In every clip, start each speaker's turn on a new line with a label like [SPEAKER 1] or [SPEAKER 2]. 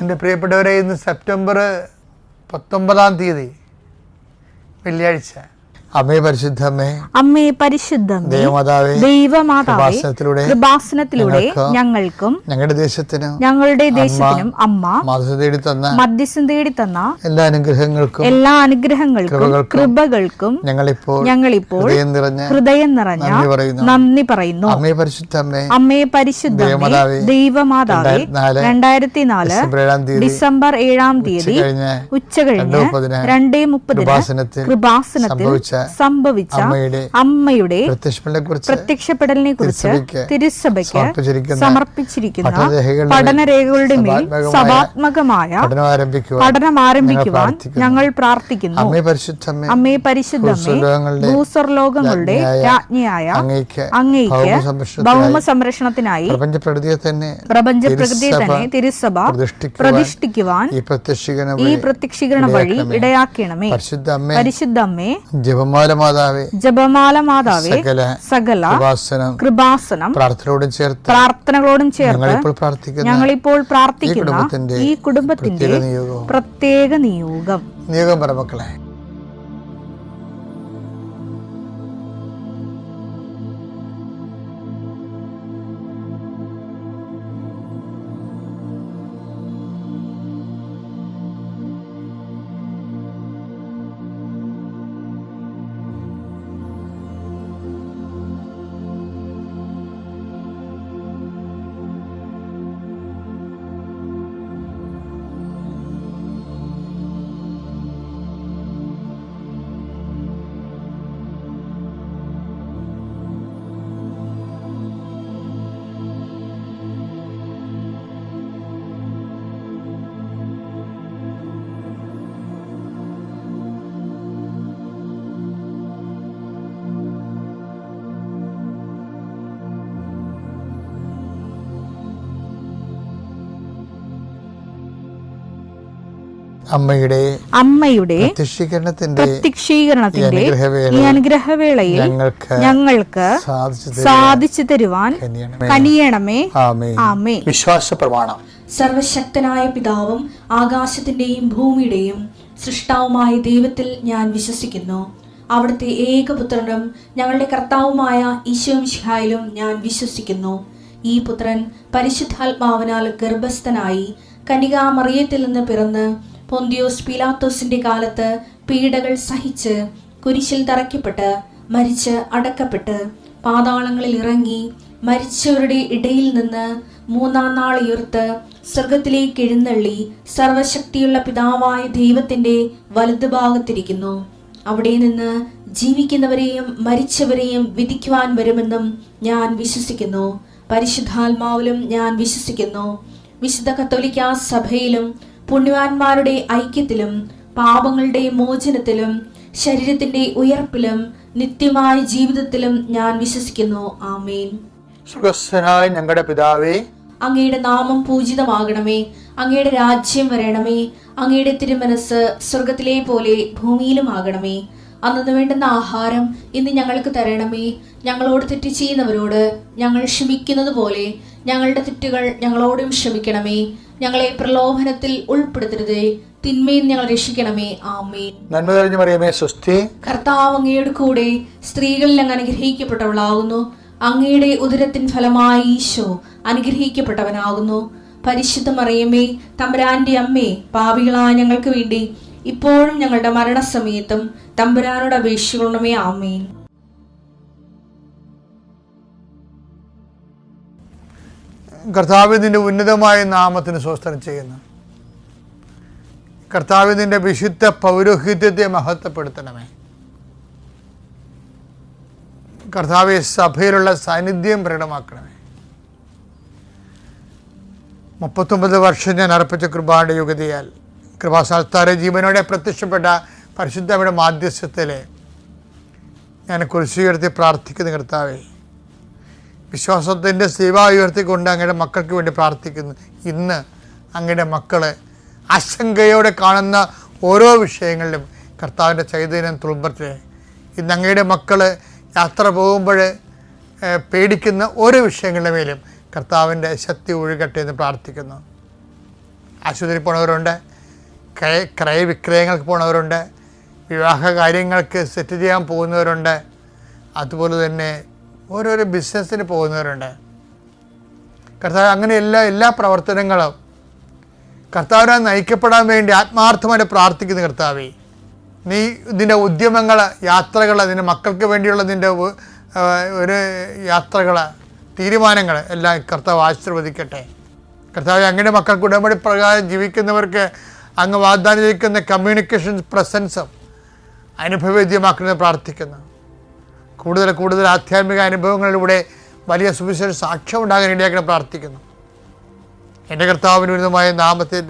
[SPEAKER 1] എൻ്റെ പ്രിയപ്പെട്ടവരെ, ഇന്ന് സെപ്റ്റംബർ 19 വെള്ളിയാഴ്ച. അമ്മേ പരിശുദ്ധമ്മേ,
[SPEAKER 2] അമ്മേ പരിശുദ്ധമ്മേ,
[SPEAKER 1] ദൈവമാതാവേ,
[SPEAKER 2] കൃപാസനത്തിലൂടെ ഞങ്ങൾക്കും ഞങ്ങളുടെ ദേശത്തിനും അമ്മ മധ്യസ്ഥം തേടി തന്ന എല്ലാ അനുഗ്രഹങ്ങൾക്കും കൃപകൾക്കും ഞങ്ങളിപ്പോൾ ഹൃദയം നിറഞ്ഞ നന്ദി പറയുന്നു. അമ്മേ പരിശുദ്ധമ്മേ, ദൈവമാതാവേ, 2004 ഡിസംബർ 7 ഉച്ചകഴിഞ്ഞ് 2:30 കൃപാസനത്തിൽ സംഭവിച്ച അമ്മയുടെ പ്രത്യക്ഷപ്പെടലിനെ കുറിച്ച് തിരുസഭയ്ക്ക് സമർപ്പിച്ചിരിക്കുന്ന പഠനരേഖകളുടെ മേൽ സഭാത്മകമായ പഠനം ആരംഭിക്കുവാൻ ഞങ്ങൾ പ്രാർത്ഥിക്കുന്നു. അമ്മേ പരിശുദ്ധമ്മേ, ഭൂസ്വർലോകങ്ങളുടെ രാജ്ഞിയായ അങ്ങേയ്ക്ക് ഭൗമ സംരക്ഷണത്തിനായി പ്രപഞ്ചപ്രകൃതിയെ തന്നെ തിരുസഭ പ്രതിഷ്ഠിക്കുവാൻ ഈ പ്രത്യക്ഷീകരണ വഴി ഇടയാക്കണമേ. പരിശുദ്ധമ്മേ, ജപമാല മാതാവേ, സകല കൃപാസനം പ്രാർത്ഥനകളോടും ചേർത്ത് ഞങ്ങളിപ്പോൾ പ്രാർത്ഥിക്കുന്ന ഈ കുടുംബത്തിന്റെ പ്രത്യേക നിയോഗം
[SPEAKER 1] പറ മക്കളെ. അമ്മയുടെ പ്രത്യക്ഷീകരണത്തിന്റെ ഈ അനുഗ്രഹവേളയിൽ ഞങ്ങൾക്ക് സാധിച്ചു തരുവാൻ കനിയണമേ. ആമേൻ. വിശ്വാസ പ്രമാണം.
[SPEAKER 3] സർവശക്തനായ പിതാവും ആകാശത്തിന്റെയും ഭൂമിയുടെയും സൃഷ്ടാവുമായ ദൈവത്തിൽ ഞാൻ വിശ്വസിക്കുന്നു. അവിടുത്തെ ഏകപുത്രനും ഞങ്ങളുടെ കർത്താവുമായ ഈശോമിശിഹായിലും ഞാൻ വിശ്വസിക്കുന്നു. ഈ പുത്രൻ പരിശുദ്ധാത്മാവിനാൽ ഗർഭസ്ഥനായി കന്യകാമറിയത്തിൽ നിന്ന് പിറന്ന് പൊന്തിയോസ് പീലാത്തോസിന്റെ കാലത്ത് പീഡകൾ സഹിച്ച് കുരിശിൽ തറയ്ക്കപ്പെട്ട് മരിച്ച് അടക്കപ്പെട്ട് പാതാളങ്ങളിൽ ഇറങ്ങി മരിച്ചവരുടെ ഇടയിൽ നിന്ന് 3-ാം നാൾ ഉയർത്ത് സ്വർഗത്തിലേക്ക് എഴുന്നള്ളി സർവശക്തിയുള്ള പിതാവായ ദൈവത്തിന്റെ വലതുഭാഗത്തിരിക്കുന്നു. അവിടെ നിന്ന് ജീവിക്കുന്നവരെയും മരിച്ചവരെയും വിധിക്കുവാൻ വരുമെന്നും ഞാൻ വിശ്വസിക്കുന്നു. പരിശുദ്ധാത്മാവിലും ഞാൻ വിശ്വസിക്കുന്നു. വിശുദ്ധ കത്തോലിക്കാ സഭയിലും പുണ്യവാന്മാരുടെ ഐക്യത്തിലും പാപങ്ങളുടെ മോചനത്തിലും ശരീരത്തിന്റെ ഉയർപ്പിലും നിത്യമായ ജീവിതത്തിലും ഞാൻ വിശ്വസിക്കുന്നു. ആമേൻ.
[SPEAKER 1] സ്വർഗ്ഗസ്ഥനായ ഞങ്ങളുടെ പിതാവേ,
[SPEAKER 3] അങ്ങയുടെ നാമം പൂജിതമാകണമേ. അങ്ങയുടെ രാജ്യം വരണമേ. അങ്ങയുടെ തിരുമനസ് സ്വർഗത്തിലെ പോലെ ഭൂമിയിലും ആകണമേ. അന്നു വേണ്ടുന്ന ആഹാരം ഇന്ന് ഞങ്ങൾക്ക് തരണമേ. ഞങ്ങളോട് തെറ്റ് ചെയ്യുന്നവരോട് ഞങ്ങൾ ക്ഷമിക്കുന്നത് പോലെ ഞങ്ങളുടെ തെറ്റുകൾ ഞങ്ങളോടും ക്ഷമിക്കണമേ. ഞങ്ങളെ പ്രലോഭനത്തിൽ ഉൾപ്പെടുത്തരുതേ, തിന്മയിൽ ഞങ്ങൾ രക്ഷിക്കണമേ. ആമേൻ.
[SPEAKER 1] നന്മ നിറഞ്ഞ മറിയമേ, സ്വസ്തി.
[SPEAKER 3] കർത്താവ് അങ്ങയുടെ കൂടെ സ്ത്രീകളിൽ അങ്ങ് അനുഗ്രഹിക്കപ്പെട്ടവളാകുന്നു. അങ്ങയുടെ ഉദരത്തിൻ ഫലമായി ഈശോ അനുഗ്രഹിക്കപ്പെട്ടവനാകുന്നു. പരിശുദ്ധ മറിയമേ, തമ്പുരാന്റെ അമ്മേ, പാപികളായ ഞങ്ങൾക്ക് വേണ്ടി ഇപ്പോഴും ഞങ്ങളുടെ മരണസമയത്തും തമ്പുരാനോട് അപേക്ഷിക്കണമേ. ആമേൻ.
[SPEAKER 1] കർത്താവിന്റെ ഉന്നതമായ നാമത്തിന് സ്വസ്ത്രം ചെയ്യുന്നു. കർത്താവിന്റെ വിശുദ്ധ പൗരോഹിത്യത്തെ മഹത്വപ്പെടുത്തണമേ. കർത്താവെ, സഭയിലുള്ള സാന്നിധ്യം പ്രകടമാക്കണമേ. 39 വർഷം ഞാൻ അർപ്പിച്ച കൃപയുടെ യോഗ്യതയാൽ കൃപാസ്ഥാനത്താരെ ജീവനോടെ പ്രത്യക്ഷപ്പെട്ട പരിശുദ്ധയുടെ മാധ്യസ്ഥത്തിലെ ഞാൻ കുരിശുയർത്തി പ്രാർത്ഥിക്കുന്ന കർത്താവെ, വിശ്വാസത്തിൻ്റെ സേവ ഉയർത്തിക്കൊണ്ട് അങ്ങയുടെ മക്കൾക്ക് വേണ്ടി പ്രാർത്ഥിക്കുന്നു. ഇന്ന് അങ്ങയുടെ മക്കൾ ആശങ്കയോടെ കാണുന്ന ഓരോ വിഷയങ്ങളിലും കർത്താവിൻ്റെ ചൈതന്യം തുളുമ്പട്ടെ. ഇന്ന് അങ്ങയുടെ മക്കൾ യാത്ര പോകുമ്പോൾ പേടിക്കുന്ന ഓരോ വിഷയങ്ങളുടെ മേലും കർത്താവിൻ്റെ ശക്തി ഒഴുകട്ടെ എന്ന് പ്രാർത്ഥിക്കുന്നു. ആശുപത്രിയിൽ പോണവരുണ്ട്, ക്രയവിക്രയങ്ങൾക്ക് പോണവരുണ്ട്, വിവാഹ കാര്യങ്ങൾക്ക് സെറ്റ് ചെയ്യാൻ പോകുന്നവരുണ്ട്, അതുപോലെ തന്നെ ഓരോരോ ബിസിനസ്സിന് പോകുന്നവരുണ്ട്. കർത്താവ് അങ്ങനെ എല്ലാ പ്രവർത്തനങ്ങളും കർത്താവിനെ നയിക്കപ്പെടാൻ വേണ്ടി ആത്മാർത്ഥമായിട്ട് പ്രാർത്ഥിക്കുന്ന കർത്താവേ, നീ നിൻ്റെ ഉദ്യമങ്ങൾ, യാത്രകൾ, നിൻ്റെ മക്കൾക്ക് വേണ്ടിയുള്ള നിൻ്റെ ഒരു യാത്രകൾ, തീരുമാനങ്ങൾ എല്ലാം കർത്താവ് ആശീർവദിക്കട്ടെ. കർത്താവ് അങ്ങയുടെ മക്കൾക്ക് ഉടമ്പടി പ്രകാരം ജീവിക്കുന്നവർക്ക് അങ്ങ് വാഗ്ദാനം ചെയ്യിക്കുന്ന കമ്മ്യൂണിക്കേഷൻ പ്രസൻസും അനുഭവവേദ്യമാക്കുന്നത് പ്രാർത്ഥിക്കുന്നു. കൂടുതൽ ആധ്യാത്മിക അനുഭവങ്ങളിലൂടെ വലിയ സുവിശേഷ സാക്ഷ്യം ഉണ്ടാകാൻ ഇടയാക്കണം പ്രാർത്ഥിക്കുന്നു. എൻ്റെ കർത്താവിന് ഉന്നതമായ നാമത്തിൽ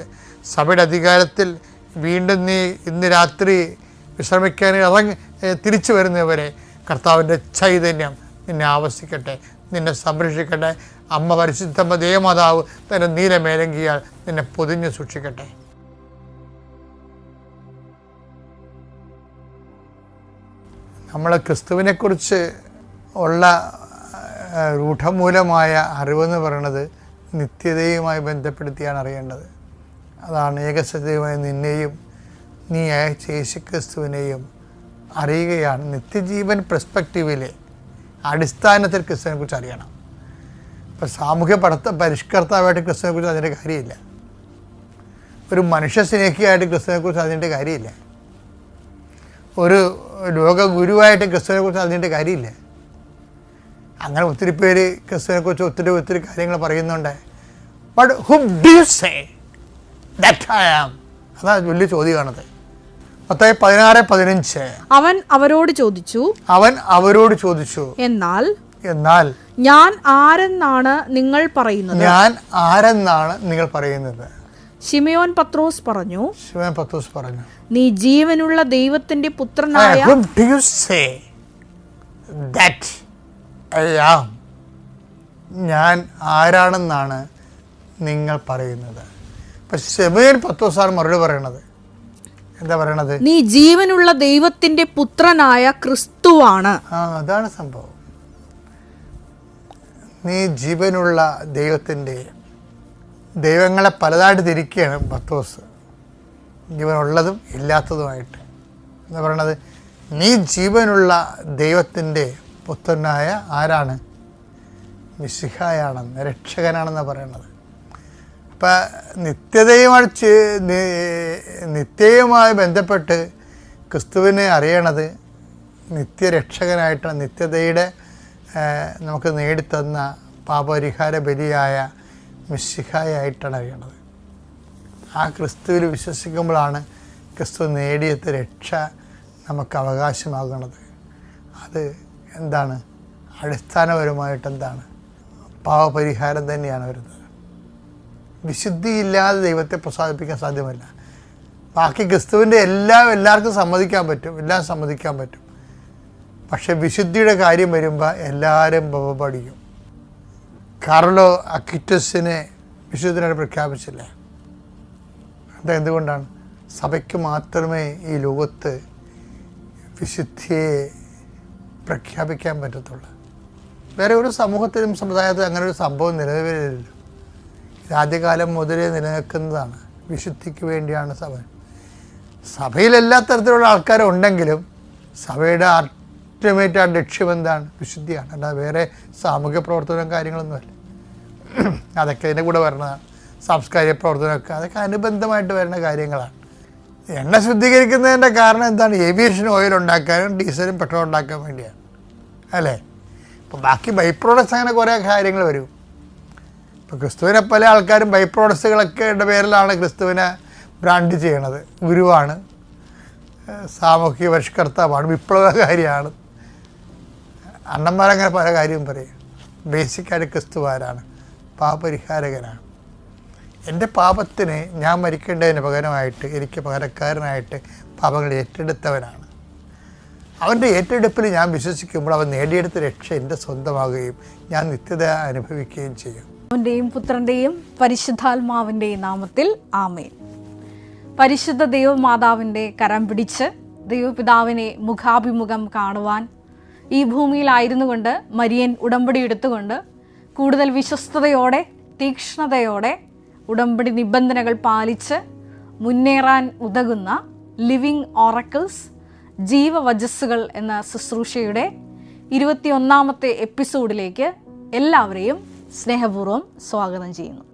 [SPEAKER 1] സഭയുടെ അധികാരത്തിൽ വീണ്ടും നീ ഇന്ന് രാത്രി വിശ്രമിക്കാൻ തിരിച്ചു വരുന്നവരെ കർത്താവിൻ്റെ ചൈതന്യം നിന്നെ ആവസിക്കട്ടെ, നിന്നെ സംരക്ഷിക്കട്ടെ. അമ്മ പരിശുദ്ധമ്മ ദേവമാതാവ് തൻ്റെ നീലമേലങ്കിയാൽ നിന്നെ പൊതിഞ്ഞ് സൂക്ഷിക്കട്ടെ. നമ്മൾ ക്രിസ്തുവിനെക്കുറിച്ച് ഉള്ള രൂഢമൂലമായ അറിവെന്ന് പറയുന്നത് നിത്യതയുമായി ബന്ധപ്പെടുത്തിയാണ് അറിയേണ്ടത്. അതാണ് ഏകസത്യമായ നിന്നെയും നീ അയച്ച യേശുക്രിസ്തുവിനെയും അറിയുകയാണ്. നിത്യജീവൻ പെർസ്പെക്റ്റീവിലെ അടിസ്ഥാനത്തിൽ ക്രിസ്തുവിനെക്കുറിച്ച് അറിയണം. ഇപ്പോൾ സാമൂഹ്യ പരിഷ്കർത്താവായിട്ട് ക്രിസ്തുവിനെക്കുറിച്ച് അതിൻ്റെ കാര്യമില്ല. ഒരു മനുഷ്യ സ്നേഹിയായിട്ട് ക്രിസ്തുവിനെക്കുറിച്ച് അതിൻ്റെ കാര്യമില്ല. ഒരു ലോകഗുരുവായിട്ട് ക്രിസ്തുവിനെക്കുറിച്ച് അതിൻ്റെ കാര്യമില്ല. അങ്ങനെ ഒത്തിരി പേര് ക്രിസ്തുവിനെക്കുറിച്ച് ഒത്തിരി കാര്യങ്ങൾ പറയുന്നുണ്ട്. But who do you say that I am? അതാ വലിയ ചോദ്യമാണത്. മത്തായി 16:15
[SPEAKER 2] അവൻ അവരോട് ചോദിച്ചു, എന്നാൽ ഞാൻ ആരെന്നാണ് നിങ്ങൾ പറയുന്നത്? ശിമയോൻ പത്രോസ് പറഞ്ഞു, നീ ജീവനുള്ള ദൈവത്തിന്റെ പുത്രനായ
[SPEAKER 1] ഞാൻ ആരാണെന്നാണ് നിങ്ങൾ പറയുന്നത്. ഇപ്പം ശിമയോൻ പത്രോസാണ് മറുപടി പറയണത്. എന്താ പറയണത്?
[SPEAKER 2] നീ ജീവനുള്ള ദൈവത്തിന്റെ പുത്രനായ ക്രിസ്തുവാണ്.
[SPEAKER 1] അതാണ് സംഭവം. നീ ജീവനുള്ള ദൈവത്തിൻ്റെ, ദൈവങ്ങളെ പലതായിട്ട് തിരിക്കുകയാണ് പത്രോസ്, ജീവനുള്ളതും ഇല്ലാത്തതുമായിട്ട്. എന്താ പറയണത്? നീ ജീവനുള്ള ദൈവത്തിൻ്റെ പുത്രനായ ആരാണ്? മിശിഹായാണെന്ന്, രക്ഷകനാണെന്നാണ് പറയണത്. അപ്പം നിത്യതയുമായി ബന്ധപ്പെട്ട് ക്രിസ്തുവിനെ അറിയണത് നിത്യരക്ഷകനായിട്ടാണ്. നിത്യതയുടെ നമുക്ക് നേടിത്തന്ന പാപപരിഹാര ബലിയായ മിശിഹായായിട്ടാണ് അറിയണത്. ആ ക്രിസ്തുവിൽ വിശ്വസിക്കുമ്പോഴാണ് ക്രിസ്തു നേടിയത് രക്ഷ നമുക്ക് അവകാശമാകുന്നത്. അത് എന്താണ്? അടിസ്ഥാനപരമായിട്ട് എന്താണ്? പാപപരിഹാരം തന്നെയാണ് വരുന്നത്. വിശുദ്ധിയില്ലാതെ ദൈവത്തെ പ്രസാദിപ്പിക്കാൻ സാധ്യമല്ല. ബാക്കി ക്രിസ്തുവിൻ്റെ എല്ലാവർക്കും സമ്മതിക്കാൻ പറ്റും. പക്ഷെ വിശുദ്ധിയുടെ കാര്യം വരുമ്പോൾ എല്ലാവരും പഠിക്കും. കാർലോ അക്വിറ്റസിനെ വിശുദ്ധനായിട്ട് പ്രഖ്യാപിച്ചില്ല. അതെന്തുകൊണ്ടാണ്? സഭയ്ക്ക് മാത്രമേ ഈ ലോകത്ത് വിശുദ്ധിയെ പ്രഖ്യാപിക്കാൻ പറ്റത്തുള്ളൂ. വേറെ ഒരു സമൂഹത്തിലും സമുദായത്തിലും അങ്ങനെ ഒരു സംഭവം നിലവിലില്ല. ആദ്യകാലം മുതലേ നിലനിൽക്കുന്നതാണ്. വിശുദ്ധിക്ക് വേണ്ടിയാണ് സഭയിൽ എല്ലാ തരത്തിലുള്ള ആൾക്കാരും ഉണ്ടെങ്കിലും സഭയുടെ അൾട്ടിമേറ്റ് ലക്ഷ്യം എന്താണ്? വിശുദ്ധിയാണ്. അല്ലാതെ വേറെ സാമൂഹ്യ പ്രവർത്തനവും കാര്യങ്ങളൊന്നുമല്ല. അതൊക്കെ അതിൻ്റെ കൂടെ വരുന്നതാണ്. സാംസ്കാരിക പ്രവർത്തനമൊക്കെ അതൊക്കെ അനുബന്ധമായിട്ട് വരുന്ന കാര്യങ്ങളാണ്. എണ്ണ ശുദ്ധീകരിക്കുന്നതിൻ്റെ കാരണം എന്താണ്? ഏവിയേഷൻ ഓയിൽ ഉണ്ടാക്കാനും ഡീസലും പെട്രോൾ ഉണ്ടാക്കാൻ വേണ്ടിയാണ്, അല്ലേ? അപ്പോൾ ബാക്കി ബൈ പ്രോഡക്ട്സ് അങ്ങനെ കുറേ കാര്യങ്ങൾ വരും. ഇപ്പോൾ ക്രിസ്തുവിനെ പല ആൾക്കാരും ബൈ പ്രോഡക്ട്സുകളൊക്കെ പേരിലാണ് ക്രിസ്തുവിനെ ബ്രാൻഡ് ചെയ്യണത്. ഗുരുവാണ്, സാമൂഹിക പരിഷ്കർത്താവാണ്, വിപ്ലവകാരിയാണ്. അണ്ണന്മാരങ്ങനെ പല കാര്യവും പറയും. ബേസിക്കായിട്ട് ക്രിസ്തുവാരാണ്? പാപപരിഹാരകനാണ്. എൻ്റെ പാപത്തിന് ഞാൻ മരിക്കേണ്ടതിന് പകരമായിട്ട് എനിക്ക് പകരക്കാരനായിട്ട് പാപങ്ങൾ ഏറ്റെടുത്തവനാണ്. അവൻ്റെ ഏറ്റെടുപ്പിൽ ഞാൻ വിശ്വസിക്കുമ്പോൾ അവൻ നേടിയെടുത്ത രക്ഷ എൻ്റെ സ്വന്തമാകുകയും ഞാൻ നിത്യത അനുഭവിക്കുകയും ചെയ്യും.
[SPEAKER 2] അവൻ്റെയും പുത്രൻ്റെയും പരിശുദ്ധാത്മാവിൻ്റെയും നാമത്തിൽ ആമേൻ. പരിശുദ്ധ ദൈവമാതാവിൻ്റെ കരം പിടിച്ച് ദൈവപിതാവിനെ മുഖാഭിമുഖം കാണുവാൻ ഈ ഭൂമിയിലായിരുന്നു കൊണ്ട് മരിയൻ ഉടമ്പടി എടുത്തുകൊണ്ട് കൂടുതൽ വിശ്വസ്തയോടെ തീക്ഷ്ണതയോടെ ഉടമ്പടി നിബന്ധനകൾ പാലിച്ച് മുന്നേറാൻ ഉതകുന്ന ലിവിങ് ഓറക്കിൾസ് ജീവവചസ്സുകൾ എന്ന ശുശ്രൂഷയുടെ 21ാമത്തെ എപ്പിസോഡിലേക്ക് എല്ലാവരെയും സ്നേഹപൂർവ്വം സ്വാഗതം ചെയ്യുന്നു.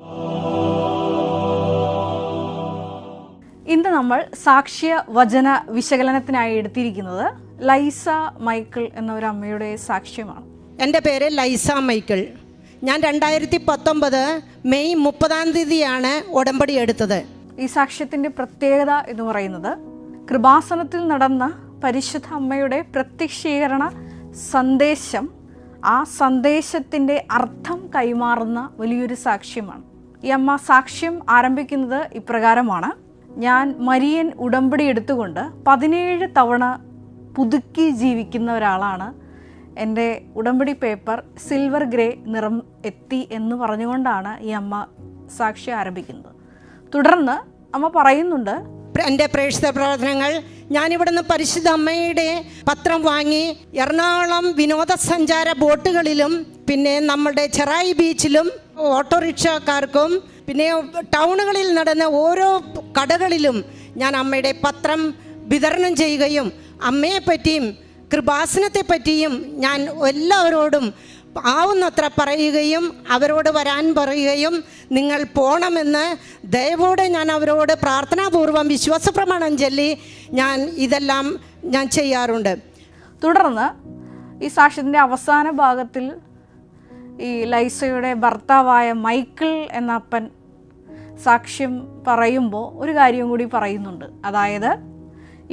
[SPEAKER 2] ഇന്ന് നമ്മൾ സാക്ഷ്യ വചന വിശകലനത്തിനായി എടുത്തിരിക്കുന്നത് ലൈസ മൈക്കിൾ എന്ന ഒരു അമ്മയുടെ സാക്ഷ്യമാണ്.
[SPEAKER 4] എൻ്റെ പേര് ലൈസ മൈക്കിൾ. ഞാൻ 2019 മെയ് 30 ഉടമ്പടി എടുത്തത്.
[SPEAKER 2] ഈ സാക്ഷ്യത്തിൻ്റെ പ്രത്യേകത എന്ന് പറയുന്നത് കൃപാസനത്തിൽ നടന്ന പരിശുദ്ധ അമ്മയുടെ പ്രത്യക്ഷീകരണ സന്ദേശം, ആ സന്ദേശത്തിൻ്റെ അർത്ഥം കൈമാറുന്ന വലിയൊരു സാക്ഷ്യമാണ്. ഈ അമ്മ സാക്ഷ്യം ആരംഭിക്കുന്നത് ഇപ്രകാരമാണ്: ഞാൻ മരിയൻ ഉടമ്പടി എടുത്തുകൊണ്ട് 17 തവണ പുതുക്കി ജീവിക്കുന്ന ഒരാളാണ്. എൻ്റെ ഉടമ്പടി പേപ്പർ സിൽവർ ഗ്രേ നിറം എത്തി എന്ന് പറഞ്ഞുകൊണ്ടാണ് ഈ അമ്മ സാക്ഷ്യം ആരംഭിക്കുന്നത്. തുടർന്ന് അമ്മ പറയുന്നുണ്ട്,
[SPEAKER 4] എൻ്റെ പ്രേക്ഷിത പ്രവർത്തനങ്ങൾ ഞാനിവിടുന്ന് പരിശുദ്ധ അമ്മയുടെ പത്രം വാങ്ങി എറണാകുളം വിനോദസഞ്ചാര ബോട്ടുകളിലും പിന്നെ നമ്മുടെ ചെറായി ബീച്ചിലും ഓട്ടോറിക്ഷക്കാർക്കും പിന്നെ ടൗണുകളിൽ നടന്ന ഓരോ കടകളിലും ഞാൻ അമ്മയുടെ പത്രം വിതരണം ചെയ്യുകയും അമ്മയെപ്പറ്റിയും കൃപാസനത്തെ പറ്റിയും ഞാൻ എല്ലാവരോടും ആവുന്നത്ര പറയുകയും അവരോട് വരാൻ പറയുകയും നിങ്ങൾ പോകണമെന്ന് ദയവോടെ ഞാൻ അവരോട് പ്രാർത്ഥനാപൂർവം വിശ്വാസപ്രമാണം ചൊല്ലി ഇതെല്ലാം ഞാൻ ചെയ്യാറുണ്ട്.
[SPEAKER 2] തുടർന്ന് ഈ സാക്ഷ്യത്തിൻ്റെ അവസാന ഭാഗത്തിൽ ഈ ലൈസയുടെ ഭർത്താവായ മൈക്കിൾ എന്ന അപ്പൻ സാക്ഷ്യം പറയുമ്പോൾ ഒരു കാര്യം കൂടി പറയുന്നുണ്ട്. അതായത്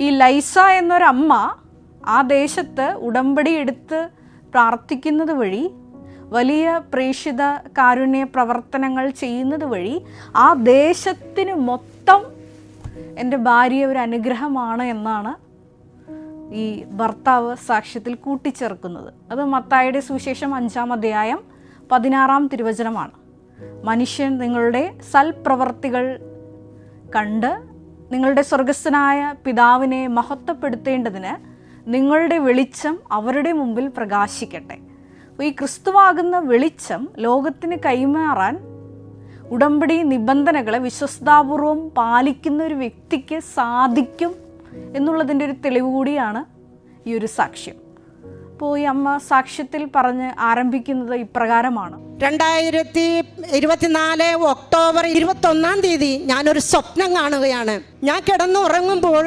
[SPEAKER 2] ഈ ലൈസ എന്നൊരമ്മ ആ ദേശത്ത് ഉടമ്പടി എടുത്ത് പ്രാർത്ഥിക്കുന്നത് വഴി, വലിയ പ്രേക്ഷിത കാരുണ്യ പ്രവർത്തനങ്ങൾ ചെയ്യുന്നത് വഴി ആ ദേശത്തിന് മൊത്തം എൻ്റെ ഭാര്യ ഒരു അനുഗ്രഹമാണ് എന്നാണ് ഈ ഭർത്താവ് സാക്ഷ്യത്തിൽ കൂട്ടിച്ചേർക്കുന്നത്. അത് മത്തായിയുടെ സുവിശേഷം 5-ാം അധ്യായം 16-ാം തിരുവചനമാണ്. മനുഷ്യൻ നിങ്ങളുടെ സൽപ്രവർത്തികൾ കണ്ട് നിങ്ങളുടെ സ്വർഗസ്ഥനായ പിതാവിനെ മഹത്വപ്പെടുത്തേണ്ടതിന് നിങ്ങളുടെ വെളിച്ചം അവരുടെ മുമ്പിൽ പ്രകാശിക്കട്ടെ. ഈ ക്രിസ്തുവാകുന്ന വെളിച്ചം ലോകത്തിന് കൈമാറാൻ ഉടമ്പടി നിബന്ധനകളെ വിശ്വസ്താപൂർവം പാലിക്കുന്ന ഒരു വ്യക്തിക്ക് സാധിക്കും എന്നുള്ളതിൻ്റെ ഒരു തെളിവ് കൂടിയാണ് ഈ ഒരു സാക്ഷ്യം. അപ്പോൾ ഈ അമ്മ സാക്ഷ്യത്തിൽ പറഞ്ഞ് ആരംഭിക്കുന്നത് ഇപ്രകാരമാണ്:
[SPEAKER 4] 2024 ഒക്ടോബർ 21 ഞാനൊരു സ്വപ്നം കാണുകയാണ്. ഞാൻ കിടന്നുറങ്ങുമ്പോൾ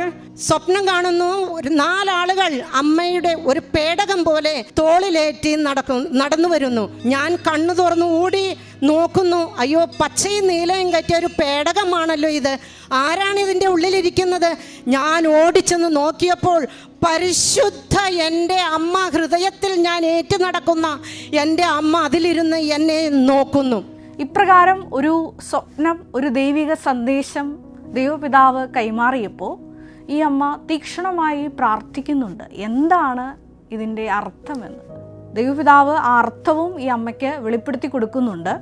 [SPEAKER 4] സ്വപ്നം കാണുന്നു, ഒരു 4 ആളുകൾ അമ്മയുടെ ഒരു പേടകം പോലെ തോളിലേറ്റി നടന്നു വരുന്നു. ഞാൻ കണ്ണു തുറന്നു ഓടി നോക്കുന്നു. അയ്യോ, പച്ചയും നീലയും കറ്റിയ ഒരു പേടകമാണല്ലോ ഇത്, ആരാണ് ഇതിൻ്റെ ഉള്ളിലിരിക്കുന്നത്? ഞാൻ ഓടിച്ചെന്ന് നോക്കിയപ്പോൾ പരിശുദ്ധ എൻ്റെ അമ്മ, ഹൃദയത്തിൽ ഞാൻ ഏറ്റു നടക്കുന്ന എൻ്റെ അമ്മ അതിലിരുന്ന് എന്നെ നോക്കുന്നു.
[SPEAKER 2] ഇപ്രകാരം ഒരു സ്വപ്നം, ഒരു ദൈവിക സന്ദേശം ദൈവപിതാവ് കൈമാറിയപ്പോൾ ഈ അമ്മ തീക്ഷ്ണമായി പ്രാർത്ഥിക്കുന്നുണ്ട്, എന്താണ് ഇതിൻ്റെ അർത്ഥമെന്ന്. ദൈവപിതാവ് ആ അർത്ഥവും ഈ അമ്മയ്ക്ക് വെളിപ്പെടുത്തി കൊടുക്കുന്നുണ്ട്.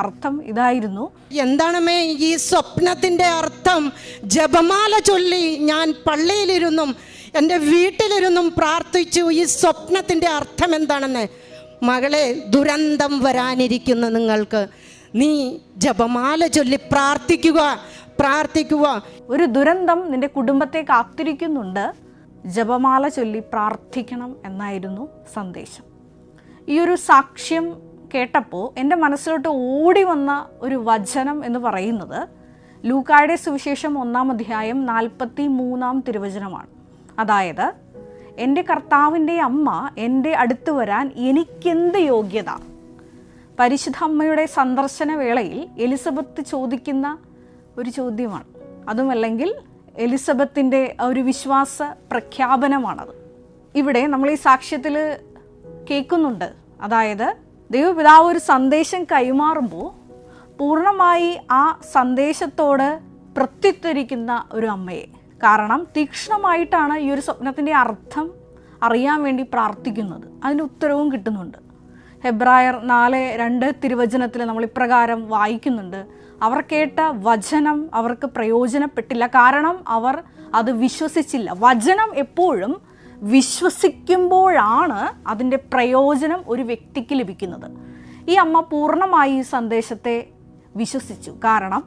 [SPEAKER 2] അർത്ഥം ഇതായിരുന്നു:
[SPEAKER 4] എന്താണമ്മേ ഈ സ്വപ്നത്തിൻ്റെ അർത്ഥം? ജപമാല ചൊല്ലി ഞാൻ പള്ളിയിലിരുന്നും എൻ്റെ വീട്ടിലിരുന്നും പ്രാർത്ഥിച്ചു, ഈ സ്വപ്നത്തിൻ്റെ അർത്ഥം എന്താണെന്ന്. മകളെ, ദുരന്തം വരാനിരിക്കുന്ന നിങ്ങൾക്ക് നീ ജപമാല ചൊല്ലി പ്രാർത്ഥിക്കുക.
[SPEAKER 2] ഒരു ദുരന്തം നിന്റെ കുടുംബത്തെ കാത്തിരിക്കുന്നുണ്ട്, ജപമാല ചൊല്ലി പ്രാർത്ഥിക്കണം എന്നായിരുന്നു സന്ദേശം. ഈ ഒരു സാക്ഷ്യം കേട്ടപ്പോൾ എൻ്റെ മനസ്സിലോട്ട് ഓടി വന്ന ഒരു വചനം എന്ന് പറയുന്നത് ലൂക്കായുടെ സുവിശേഷം 1-ാം അധ്യായം 43-ാം തിരുവചനമാണ്. അതായത്, എൻ്റെ കർത്താവിൻ്റെ അമ്മ എൻ്റെ അടുത്ത് വരാൻ എനിക്കെന്ത് യോഗ്യത? പരിശുദ്ധ അമ്മയുടെ സന്ദർശന വേളയിൽ എലിസബത്ത് ചോദിക്കുന്ന ഒരു ചോദ്യമാണ്. അതുമല്ലെങ്കിൽ എലിസബത്തിൻ്റെ ഒരു വിശ്വാസ പ്രഖ്യാപനമാണത്. ഇവിടെ നമ്മൾ ഈ സാക്ഷ്യത്തിൽ കേൾക്കുന്നുണ്ട്. അതായത്, ദൈവപിതാവ് ഒരു സന്ദേശം കൈമാറുമ്പോൾ പൂർണ്ണമായി ആ സന്ദേശത്തോട് പ്രത്യുത്തരിക്കുന്ന ഒരു അമ്മയെ. കാരണം തീക്ഷ്ണമായിട്ടാണ് ഈ ഒരു സ്വപ്നത്തിൻ്റെ അർത്ഥം അറിയാൻ വേണ്ടി പ്രാർത്ഥിക്കുന്നത്. അതിന് ഉത്തരവും കിട്ടുന്നുണ്ട്. ഹെബ്രായർ 4:2 തിരുവചനത്തിൽ നമ്മൾ ഇപ്രകാരം വായിക്കുന്നുണ്ട്: അവർ കേട്ട വചനം അവർക്ക് പ്രയോജനപ്പെട്ടില്ല, കാരണം അവർ അത് വിശ്വസിച്ചില്ല. വചനം എപ്പോഴും വിശ്വസിക്കുമ്പോഴാണ് അതിൻ്റെ പ്രയോജനം ഒരു വ്യക്തിക്ക് ലഭിക്കുന്നത്. ഈ അമ്മ പൂർണ്ണമായി ഈ സന്ദേശത്തെ വിശ്വസിച്ചു. കാരണം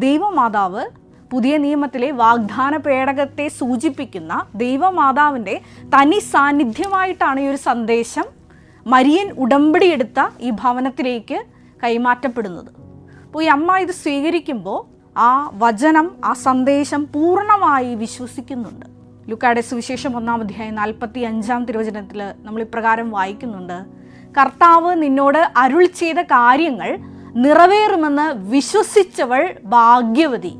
[SPEAKER 2] ദൈവമാതാവ് പുതിയ നിയമത്തിലെ വാഗ്ദാന പേടകത്തെ സൂചിപ്പിക്കുന്ന ദൈവമാതാവിൻ്റെ തനി സാന്നിധ്യമായിട്ടാണ് ഈ ഒരു സന്ദേശം മരിയൻ ഉടമ്പടിയെടുത്ത ഈ ഭവനത്തിലേക്ക് കൈമാറ്റപ്പെടുന്നത്. അപ്പോൾ ഈ അമ്മ ഇത് സ്വീകരിക്കുമ്പോൾ ആ വചനം, ആ സന്ദേശം പൂർണ്ണമായി വിശ്വസിക്കുന്നുണ്ട്. ലൂക്കായുടെ സുവിശേഷം 1-ാം അധ്യായം 45-ാം തിരുവചനത്തിൽ നമ്മൾ ഇപ്രകാരം വായിക്കുന്നുണ്ട്: കർത്താവ് നിന്നോട് അരുൾ ചെയ്ത കാര്യങ്ങൾ നിറവേറുമെന്ന് വിശ്വസിച്ചവൾ ഭാഗ്യവതി.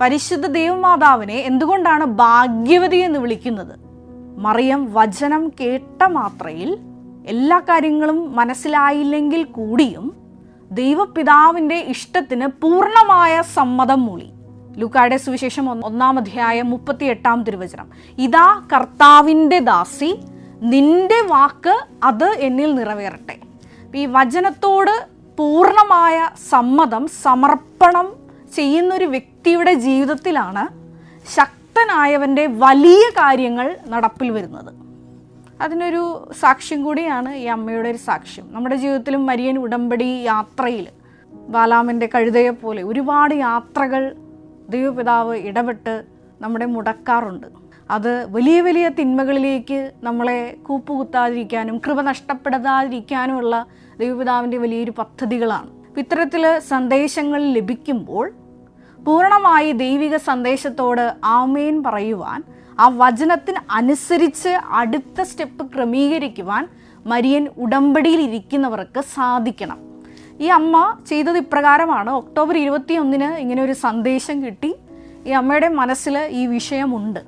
[SPEAKER 2] പരിശുദ്ധ ദൈവമാതാവിനെ എന്തുകൊണ്ടാണ് ഭാഗ്യവതി എന്ന് വിളിക്കുന്നത്? മറിയം വചനം കേട്ട മാത്രയിൽ എല്ലാ കാര്യങ്ങളും മനസ്സിലായില്ലെങ്കിൽ കൂടിയും ദൈവപിതാവിൻ്റെ ഇഷ്ടത്തിന് പൂർണ്ണമായ സമ്മതം മൂളി. ലൂക്കായുടെ സുവിശേഷം 1-ാം അധ്യായം 38-ാം തിരുവചനം: ഇതാ കർത്താവിൻ്റെ ദാസി, നിന്റെ വാക്ക് അത് എന്നിൽ നിറവേറട്ടെ. ഈ വചനത്തോട് പൂർണ്ണമായ സമ്മതം, സമർപ്പണം ചെയ്യുന്നൊരു വ്യക്തിയുടെ ജീവിതത്തിലാണ് ശക്തനായവൻ്റെ വലിയ കാര്യങ്ങൾ നടപ്പിൽ വരുന്നത്. അതിനൊരു സാക്ഷ്യം കൂടിയാണ് ഈ അമ്മയുടെ ഒരു സാക്ഷ്യം. നമ്മുടെ ജീവിതത്തിലും മരിയൻ ഉടമ്പടി യാത്രയിൽ ബാലാമിൻ്റെ കഴുതയെ പോലെ ഒരുപാട് യാത്രകൾ ദൈവപിതാവ് ഇടപെട്ട് നമ്മുടെ മുടക്കാറുണ്ട്. അത് വലിയ വലിയ തിന്മകളിലേക്ക് നമ്മളെ കൂപ്പുകുത്താതിരിക്കാനും കൃപ നഷ്ടപ്പെടാതിരിക്കാനുമുള്ള ദൈവപിതാവിൻ്റെ വലിയൊരു പദ്ധതികളാണ്. ഇത്തരത്തിൽ സന്ദേശങ്ങൾ ലഭിക്കുമ്പോൾ പൂർണ്ണമായി ദൈവിക സന്ദേശത്തോട് ആമേൻ പറയുവാൻ, ആ വചനത്തിന് അനുസരിച്ച് അടുത്ത സ്റ്റെപ്പ് ക്രമീകരിക്കുവാൻ മരിയൻ ഉടമ്പടിയിൽ ഇരിക്കുന്നവർക്ക് സാധിക്കണം. ഈ അമ്മ ചെയ്തത് ഇപ്രകാരമാണ്. ഒക്ടോബർ 21-ന് ഇങ്ങനെ ഒരു സന്ദേശം കിട്ടി. ഈ അമ്മയുടെ മനസ്സിൽ ഈ വിഷയമുണ്ട്.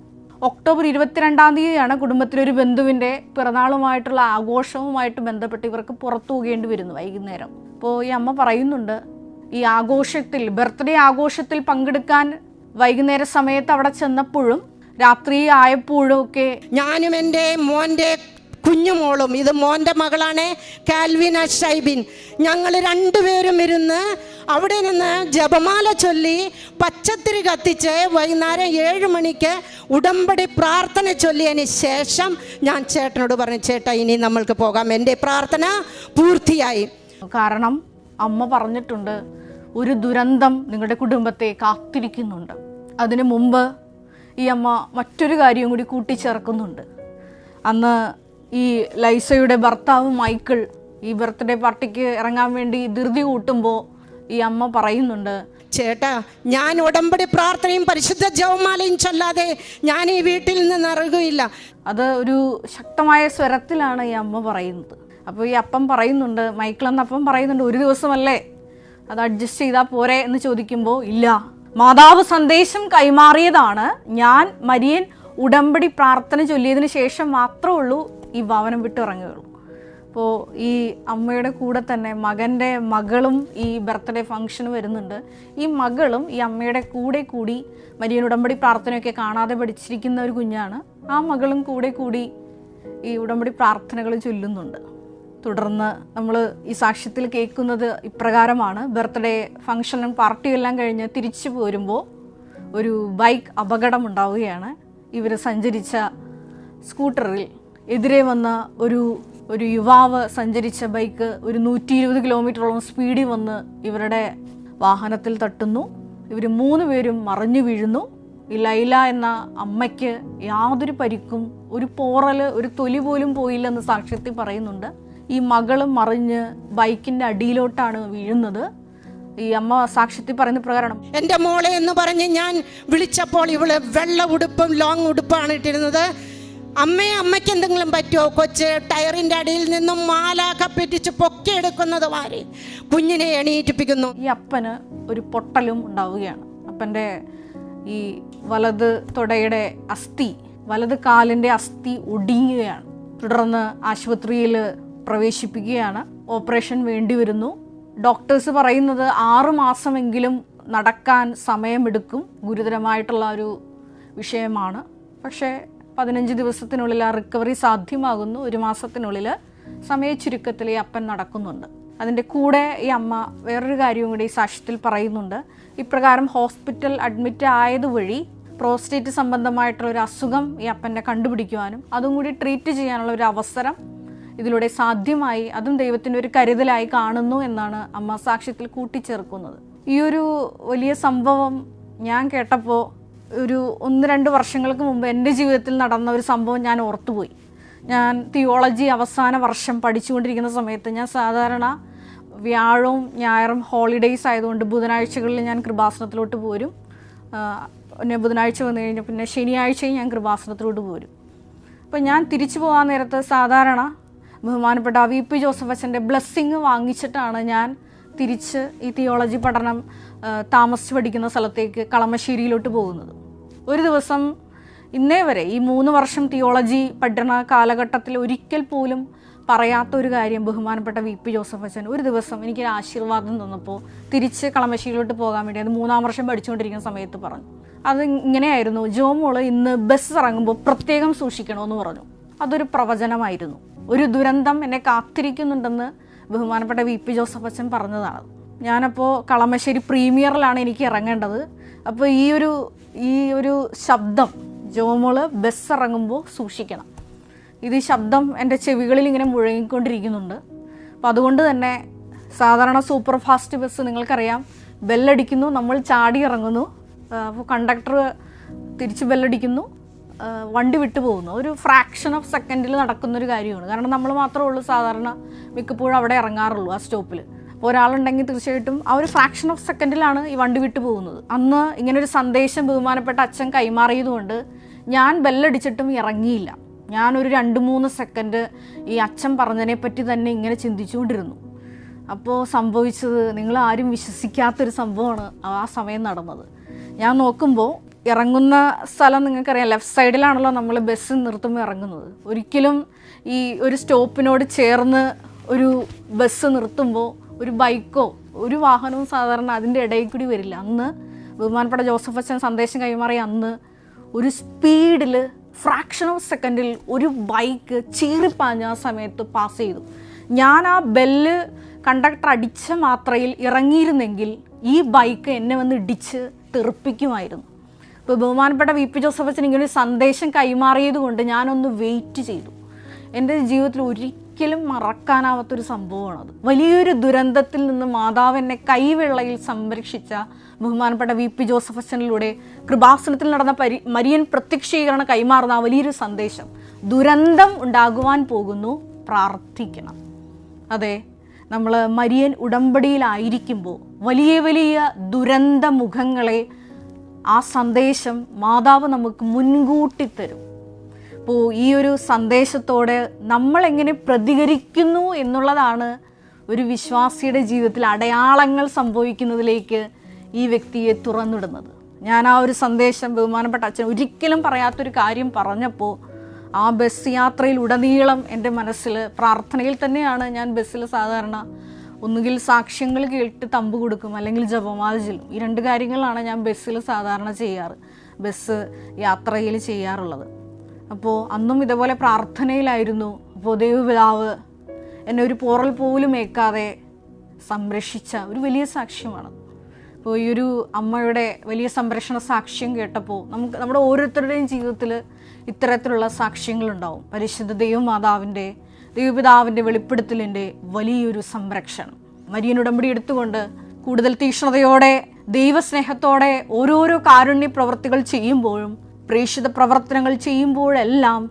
[SPEAKER 2] ഒക്ടോബർ 22-ാം തീയതിയാണ് കുടുംബത്തിലൊരു ബന്ധുവിൻ്റെ പിറന്നാളുമായിട്ടുള്ള ആഘോഷവുമായിട്ട് ബന്ധപ്പെട്ട് ഇവർക്ക് പുറത്തു പോകേണ്ടി വരുന്നു വൈകുന്നേരം. അപ്പോൾ ഈ അമ്മ പറയുന്നുണ്ട്, ഈ ആഘോഷത്തിൽ, ബർത്ത്ഡേ ആഘോഷത്തിൽ പങ്കെടുക്കാൻ വൈകുന്നേര സമയത്ത് അവിടെ ചെന്നപ്പോഴും രാത്രി ആയപ്പോഴും ഒക്കെ
[SPEAKER 4] ഞാനും എൻ്റെ മോൻ്റെ കുഞ്ഞുമോളും, ഇത് മോൻ്റെ മകളാണ് കാൽവിന ഷൈബിൻ, ഞങ്ങൾ രണ്ടുപേരും ഇരുന്ന് അവിടെ നിന്ന് ജപമാല ചൊല്ലി പച്ചത്തിരി കത്തിച്ച് വൈകുന്നേരം 7 മണിക്ക് ഉടമ്പടി പ്രാർത്ഥന ചൊല്ലിയതിന് ശേഷം ഞാൻ ചേട്ടനോട് പറഞ്ഞു, ചേട്ടാ ഇനി നമ്മൾക്ക് പോകാം, എൻ്റെ പ്രാർത്ഥന പൂർത്തിയായി.
[SPEAKER 2] കാരണം അമ്മ പറഞ്ഞിട്ടുണ്ട്, ഒരു ദുരന്തം നിങ്ങളുടെ കുടുംബത്തെ കാത്തിരിക്കുന്നുണ്ട്. അതിനു മുമ്പ് ഈ അമ്മ മറ്റൊരു കാര്യം കൂടി കൂട്ടിച്ചേർക്കുന്നുണ്ട്. അന്ന് ഈ ലൈസയുടെ ഭർത്താവ് മൈക്കിൾ ഈ ബർത്ത്ഡേ പാർട്ടിക്ക് ഇറങ്ങാൻ വേണ്ടി ധൃതി കൂട്ടുമ്പോൾ ഈ അമ്മ പറയുന്നുണ്ട്,
[SPEAKER 4] ചേട്ടാ ഞാൻ ഉടമ്പടി പ്രാർത്ഥനയും പരിശുദ്ധ ജപമാലയും ചൊല്ലാതെ ഞാൻ ഈ വീട്ടിൽ നിന്ന് ഇറങ്ങുകയില്ല.
[SPEAKER 2] അത് ഒരു ശക്തമായ സ്വരത്തിലാണ് ഈ അമ്മ പറയുന്നത്. അപ്പോൾ ഈ അപ്പം പറയുന്നുണ്ട്, മൈക്കിൾ എന്ന അപ്പം പറയുന്നുണ്ട്, ഒരു ദിവസമല്ലേ അത് അഡ്ജസ്റ്റ് ചെയ്താൽ പോരെ എന്ന് ചോദിക്കുമ്പോൾ, ഇല്ല, മാതാവ് സന്ദേശം കൈമാറിയതാണ്, ഞാൻ മരിയൻ ഉടമ്പടി പ്രാർത്ഥന ചൊല്ലിയതിന് ശേഷം മാത്രമേ ഉള്ളൂ ഈ ഭവനം വിട്ടിറങ്ങുകയുള്ളൂ. അപ്പോൾ ഈ അമ്മയുടെ കൂടെ തന്നെ മകൻ്റെ മകളും ഈ ബർത്ത്ഡേ ഫംഗ്ഷന് വരുന്നുണ്ട്. ഈ മകളും ഈ അമ്മയുടെ കൂടെ കൂടി മരിയൻ ഉടമ്പടി പ്രാർത്ഥനയൊക്കെ കാണാതെ പഠിച്ചിരിക്കുന്ന ഒരു കുഞ്ഞാണ്. ആ മകളും കൂടെ കൂടി ഈ ഉടമ്പടി പ്രാർത്ഥനകൾ ചൊല്ലുന്നുണ്ട്. തുടർന്ന് നമ്മൾ ഈ സാക്ഷ്യത്തിൽ കേൾക്കുന്നത് ഇപ്രകാരമാണ്: ബർത്ത്ഡേ ഫംഗ്ഷനും പാർട്ടിയും എല്ലാം കഴിഞ്ഞ് തിരിച്ചു പോരുമ്പോൾ ഒരു ബൈക്ക് അപകടമുണ്ടാവുകയാണ്. ഇവർ സഞ്ചരിച്ച സ്കൂട്ടറിൽ എതിരെ വന്ന ഒരു യുവാവ് സഞ്ചരിച്ച ബൈക്ക് ഒരു 120 കിലോമീറ്ററോളം സ്പീഡിൽ വന്ന് ഇവരുടെ വാഹനത്തിൽ തട്ടുന്നു. ഇവർ 3 പേരും മറിഞ്ഞു വീഴുന്നു. ഈ ലൈല എന്ന അമ്മയ്ക്ക് യാതൊരു പരിക്കും, ഒരു പോറൽ, ഒരു തൊലി പോലും പോയില്ലെന്ന് സാക്ഷ്യത്തിൽ പറയുന്നുണ്ട്. ഈ മകളും മറിഞ്ഞ് ബൈക്കിൻ്റെ അടിയിലോട്ടാണ് വീഴുന്നത്. ഈ അമ്മ സാക്ഷ്യത്തിൽ പറയുന്ന പ്രകാരം,
[SPEAKER 4] എൻ്റെ മോളെ എന്ന് പറഞ്ഞ് ഞാൻ വിളിച്ചപ്പോൾ ഇവള് വെള്ള ഉടുപ്പും ലോങ് ഉടുപ്പാണ് ഇട്ടിരുന്നത്. അമ്മയ്ക്ക് എന്തെങ്കിലും പറ്റുമോ? കൊച്ച് ടയറിൻ്റെ അടിയിൽ നിന്നും മാലാഖ പിടിച്ച് പൊക്കിയെടുക്കുന്നത് മാറി കുഞ്ഞിനെ എണീറ്റിപ്പിക്കുന്നു.
[SPEAKER 2] ഈ അപ്പന് ഒരു പൊട്ടലും ഉണ്ടാവുകയാണ്. അപ്പൻ്റെ ഈ വലത് തുടയുടെ അസ്ഥി, വലത് കാലിൻ്റെ അസ്ഥി ഒടിയുകയാണ്. തുടർന്ന് ആശുപത്രിയിൽ പ്രവേശിപ്പിക്കുകയാണ്. ഓപ്പറേഷൻ വേണ്ടി വരുന്നു. ഡോക്ടേഴ്സ് പറയുന്നത് 6 മാസമെങ്കിലും നടക്കാൻ സമയമെടുക്കും. ഗുരുതരമായിട്ടുള്ള ഒരു വിഷയമാണ്. പക്ഷേ 15 ദിവസത്തിനുള്ളിൽ ആ റിക്കവറി സാധ്യമാകുന്നു. 1 മാസത്തിനുള്ളിൽ സമയച്ചുരുക്കത്തിൽ ഈ അപ്പൻ നടക്കുന്നുണ്ട്. അതിൻ്റെ കൂടെ ഈ അമ്മ വേറൊരു കാര്യവും കൂടി ഈ സാക്ഷ്യത്തിൽ പറയുന്നുണ്ട്. ഇപ്രകാരം ഹോസ്പിറ്റൽ അഡ്മിറ്റ് ആയതുവഴി പ്രോസ്റ്റേറ്റ് സംബന്ധമായിട്ടുള്ള ഒരു അസുഖം ഈ അപ്പൻ്റെ കണ്ടുപിടിക്കുവാനും അതും കൂടി ട്രീറ്റ് ചെയ്യാനുള്ള ഒരു അവസരം ഇതിലൂടെ സാധ്യമായി. അതും ദൈവത്തിൻ്റെ ഒരു കരുതലായി കാണുന്നു എന്നാണ് അമ്മ സാക്ഷ്യത്തിൽ കൂട്ടിച്ചേർക്കുന്നത്. ഈ ഒരു വലിയ സംഭവം ഞാൻ കേട്ടപ്പോൾ ഒരു 1-2 വർഷങ്ങൾക്ക് മുമ്പ് എൻ്റെ ജീവിതത്തിൽ നടന്ന ഒരു സംഭവം ഞാൻ ഓർത്തുപോയി. ഞാൻ തിയോളജി അവസാന വർഷം പഠിച്ചുകൊണ്ടിരിക്കുന്ന സമയത്ത് ഞാൻ സാധാരണ വ്യാഴവും ഞായറും ഹോളിഡേയ്സ് ആയതുകൊണ്ട് ബുധനാഴ്ചകളിൽ ഞാൻ കൃപാസനത്തിലോട്ട് പോരും. പിന്നെ ബുധനാഴ്ച വന്നു കഴിഞ്ഞാൽ പിന്നെ ശനിയാഴ്ചയും ഞാൻ കൃപാസനത്തിലോട്ട് പോരും. അപ്പോൾ ഞാൻ തിരിച്ചു പോകാൻ നേരത്ത് സാധാരണ ബഹുമാനപ്പെട്ട VP ജോസഫ് അച്ഛൻ്റെ ബ്ലെസ്സിങ് വാങ്ങിച്ചിട്ടാണ് ഞാൻ തിരിച്ച് ഈ തിയോളജി പഠനം താമസിച്ച് പഠിക്കുന്ന സ്ഥലത്തേക്ക് കളമശ്ശേരിയിലോട്ട് പോകുന്നത്. ഒരു ദിവസം ഇന്നേ വരെ ഈ 3 വർഷം തിയോളജി പഠന കാലഘട്ടത്തിൽ ഒരിക്കൽ പോലും പറയാത്തൊരു കാര്യം ബഹുമാനപ്പെട്ട VP ജോസഫ് അച്ഛൻ ഒരു ദിവസം എനിക്കൊരു ആശീർവാദം തന്നപ്പോൾ തിരിച്ച് കളമശ്ശേരിയിലോട്ട് പോകാൻ വേണ്ടി, അത് 3-ാം വർഷം പഠിച്ചുകൊണ്ടിരിക്കുന്ന സമയത്ത് പറഞ്ഞു. അത് ഇങ്ങനെയായിരുന്നു: ജോമോള് ഇന്ന് ബസ് ഇറങ്ങുമ്പോൾ പ്രത്യേകം സൂക്ഷിക്കണമെന്ന് പറഞ്ഞു. അതൊരു പ്രവചനമായിരുന്നു. ഒരു ദുരന്തം എന്നെ കാത്തിരിക്കുന്നുണ്ടെന്ന് ബഹുമാനപ്പെട്ട VP ജോസഫ് അച്ഛൻ പറഞ്ഞതാണ്. ഞാനപ്പോൾ കളമശ്ശേരി പ്രീമിയറിലാണ് എനിക്ക് ഇറങ്ങേണ്ടത്. അപ്പോൾ ഈ ഒരു ശബ്ദം, ജോമോള് ബസ് ഇറങ്ങുമ്പോൾ സൂക്ഷിക്കണം, ഇത് ശബ്ദം എൻ്റെ ചെവികളിൽ ഇങ്ങനെ മുഴങ്ങിക്കൊണ്ടിരിക്കുന്നുണ്ട്. അപ്പോൾ അതുകൊണ്ട് തന്നെ സാധാരണ സൂപ്പർ ഫാസ്റ്റ് ബസ് നിങ്ങൾക്കറിയാം, ബെല്ലടിക്കുന്നു, നമ്മൾ ചാടി ഇറങ്ങുന്നു, അപ്പോൾ കണ്ടക്ടർ തിരിച്ച് ബെല്ലടിക്കുന്നു, വണ്ടി വിട്ടു പോകുന്നു. ഒരു ഫ്രാക്ഷൻ ഓഫ് സെക്കൻഡിൽ നടക്കുന്നൊരു കാര്യമാണ്. കാരണം നമ്മൾ മാത്രമേ ഉള്ളൂ സാധാരണ മിക്കപ്പോഴും അവിടെ ഇറങ്ങാറുള്ളൂ ആ സ്റ്റോപ്പിൽ. അപ്പോൾ ഒരാളുണ്ടെങ്കിൽ തീർച്ചയായിട്ടും ആ ഒരു ഫ്രാക്ഷൻ ഓഫ് സെക്കൻഡിലാണ് ഈ വണ്ടി വിട്ടു പോകുന്നത്. അന്ന് ഇങ്ങനൊരു സന്ദേശം ബഹുമാനപ്പെട്ട അച്ഛൻ കൈമാറിയതുകൊണ്ട് ഞാൻ ബെല്ലടിച്ചിട്ടും ഇറങ്ങിയില്ല. ഞാനൊരു 2-3 സെക്കൻഡ് ഈ അച്ഛൻ പറഞ്ഞതിനെ പറ്റി തന്നെ ഇങ്ങനെ ചിന്തിച്ചുകൊണ്ടിരുന്നു. അപ്പോൾ സംഭവിച്ചത് നിങ്ങൾ ആരും വിശ്വസിക്കാത്തൊരു സംഭവമാണ് ആ സമയം നടന്നത്. ഞാൻ നോക്കുമ്പോൾ ഇറങ്ങുന്ന സ്ഥലം നിങ്ങൾക്കറിയാം, ലെഫ്റ്റ് സൈഡിലാണല്ലോ നമ്മൾ ബസ് നിർത്തുമ്പോൾ ഇറങ്ങുന്നത്. ഒരിക്കലും ഈ ഒരു സ്റ്റോപ്പിനോട് ചേർന്ന് ഒരു ബസ് നിർത്തുമ്പോൾ ഒരു ബൈക്കോ ഒരു വാഹനവും സാധാരണ അതിൻ്റെ ഇടയിൽ കൂടി വരില്ല. അന്ന് ബഹുമാനപ്പെട്ട ജോസഫ് അച്ഛൻ സന്ദേശം കൈമാറിയ അന്ന് ഒരു സ്പീഡിൽ ഫ്രാക്ഷൻ ഓഫ് സെക്കൻഡിൽ ഒരു ബൈക്ക് ചീറിപ്പാഞ്ഞ ആ സമയത്ത് പാസ് ചെയ്തു. ഞാൻ ആ ബെല്ല് കണ്ടക്ടർ അടിച്ച മാത്രയിൽ ഇറങ്ങിയിരുന്നെങ്കിൽ ഈ ബൈക്ക് എന്നെ വന്ന് ഇടിച്ച് തെറിപ്പിക്കുമായിരുന്നു. ഇപ്പോൾ ബഹുമാനപ്പെട്ട VP ജോസഫ് അച്ഛൻ ഇങ്ങനെ ഒരു സന്ദേശം കൈമാറിയത് കൊണ്ട് ഞാനൊന്ന് വെയിറ്റ് ചെയ്തു. എൻ്റെ ജീവിതത്തിൽ ഒരിക്കലും മറക്കാനാവാത്തൊരു സംഭവമാണത്. വലിയൊരു ദുരന്തത്തിൽ നിന്ന് മാതാവ് എന്നെ കൈവെള്ളയിൽ സംരക്ഷിച്ച ബഹുമാനപ്പെട്ട VP ജോസഫ് അച്ഛനിലൂടെ കൃപാസനത്തിൽ നടന്ന മരിയൻ പ്രത്യക്ഷീകരണം കൈമാറുന്ന ആ വലിയൊരു സന്ദേശം, ദുരന്തം ഉണ്ടാകുവാൻ പോകുന്നു, പ്രാർത്ഥിക്കണം. അതെ, നമ്മൾ മരിയൻ ഉടമ്പടിയിലായിരിക്കുമ്പോൾ വലിയ വലിയ ദുരന്ത മുഖങ്ങളെ ആ സന്ദേശം മാതാവ് നമുക്ക് മുൻകൂട്ടി തരും. അപ്പോൾ ഈ ഒരു സന്ദേശത്തോടെ നമ്മളെങ്ങനെ പ്രതികരിക്കുന്നു എന്നുള്ളതാണ് ഒരു വിശ്വാസിയുടെ ജീവിതത്തിൽ അടയാളങ്ങൾ സംഭവിക്കുന്നതിലേക്ക് ഈ വ്യക്തിയെ തുറന്നിടുന്നത്. ഞാൻ ആ ഒരു സന്ദേശം ബഹുമാനപ്പെട്ട അച്ഛൻ ഒരിക്കലും പറയാത്തൊരു കാര്യം പറഞ്ഞപ്പോൾ ആ ബസ് യാത്രയിൽ ഉടനീളം എൻ്റെ മനസ്സിൽ പ്രാർത്ഥനയിൽ തന്നെയാണ്. ഞാൻ ബസ്സിൽ സാധാരണ ഒന്നുകിൽ സാക്ഷ്യങ്ങൾ കേട്ട് തമ്പ് കൊടുക്കും, അല്ലെങ്കിൽ ജപമാല ചൊല്ലും. ഈ 2 കാര്യങ്ങളാണ് ഞാൻ ബസ്സിൽ സാധാരണ ചെയ്യാറ്, ബസ് യാത്രയിൽ ചെയ്യാറുള്ളത്. അപ്പോൾ അന്നും ഇതേപോലെ പ്രാർത്ഥനയിലായിരുന്നു. അപ്പോൾ ദൈവപിതാവ് എന്നെ ഒരു പോറൽ പോലും ഏൽക്കാതെ സംരക്ഷിച്ച ഒരു വലിയ സാക്ഷ്യമാണ്. അപ്പോൾ ഈ ഒരു അമ്മയുടെ വലിയ സംരക്ഷണ സാക്ഷ്യം കേട്ടപ്പോൾ നമ്മുടെ ഓരോരുത്തരുടെയും ജീവിതത്തിൽ ഇത്തരത്തിലുള്ള സാക്ഷ്യങ്ങളുണ്ടാവും. പരിശുദ്ധ ദൈവപിതാവിൻ്റെ വെളിപ്പെടുത്തലിൻ്റെ വലിയൊരു സംരക്ഷണം. മരിയൻ ഉടമ്പടി എടുത്തുകൊണ്ട് കൂടുതൽ തീക്ഷ്ണതയോടെ ദൈവസ്നേഹത്തോടെ ഓരോരോ കാരുണ്യ പ്രവൃത്തികൾ ചെയ്യുമ്പോഴും പ്രേക്ഷിത പ്രവർത്തനങ്ങൾ ചെയ്യുമ്പോഴെല്ലാം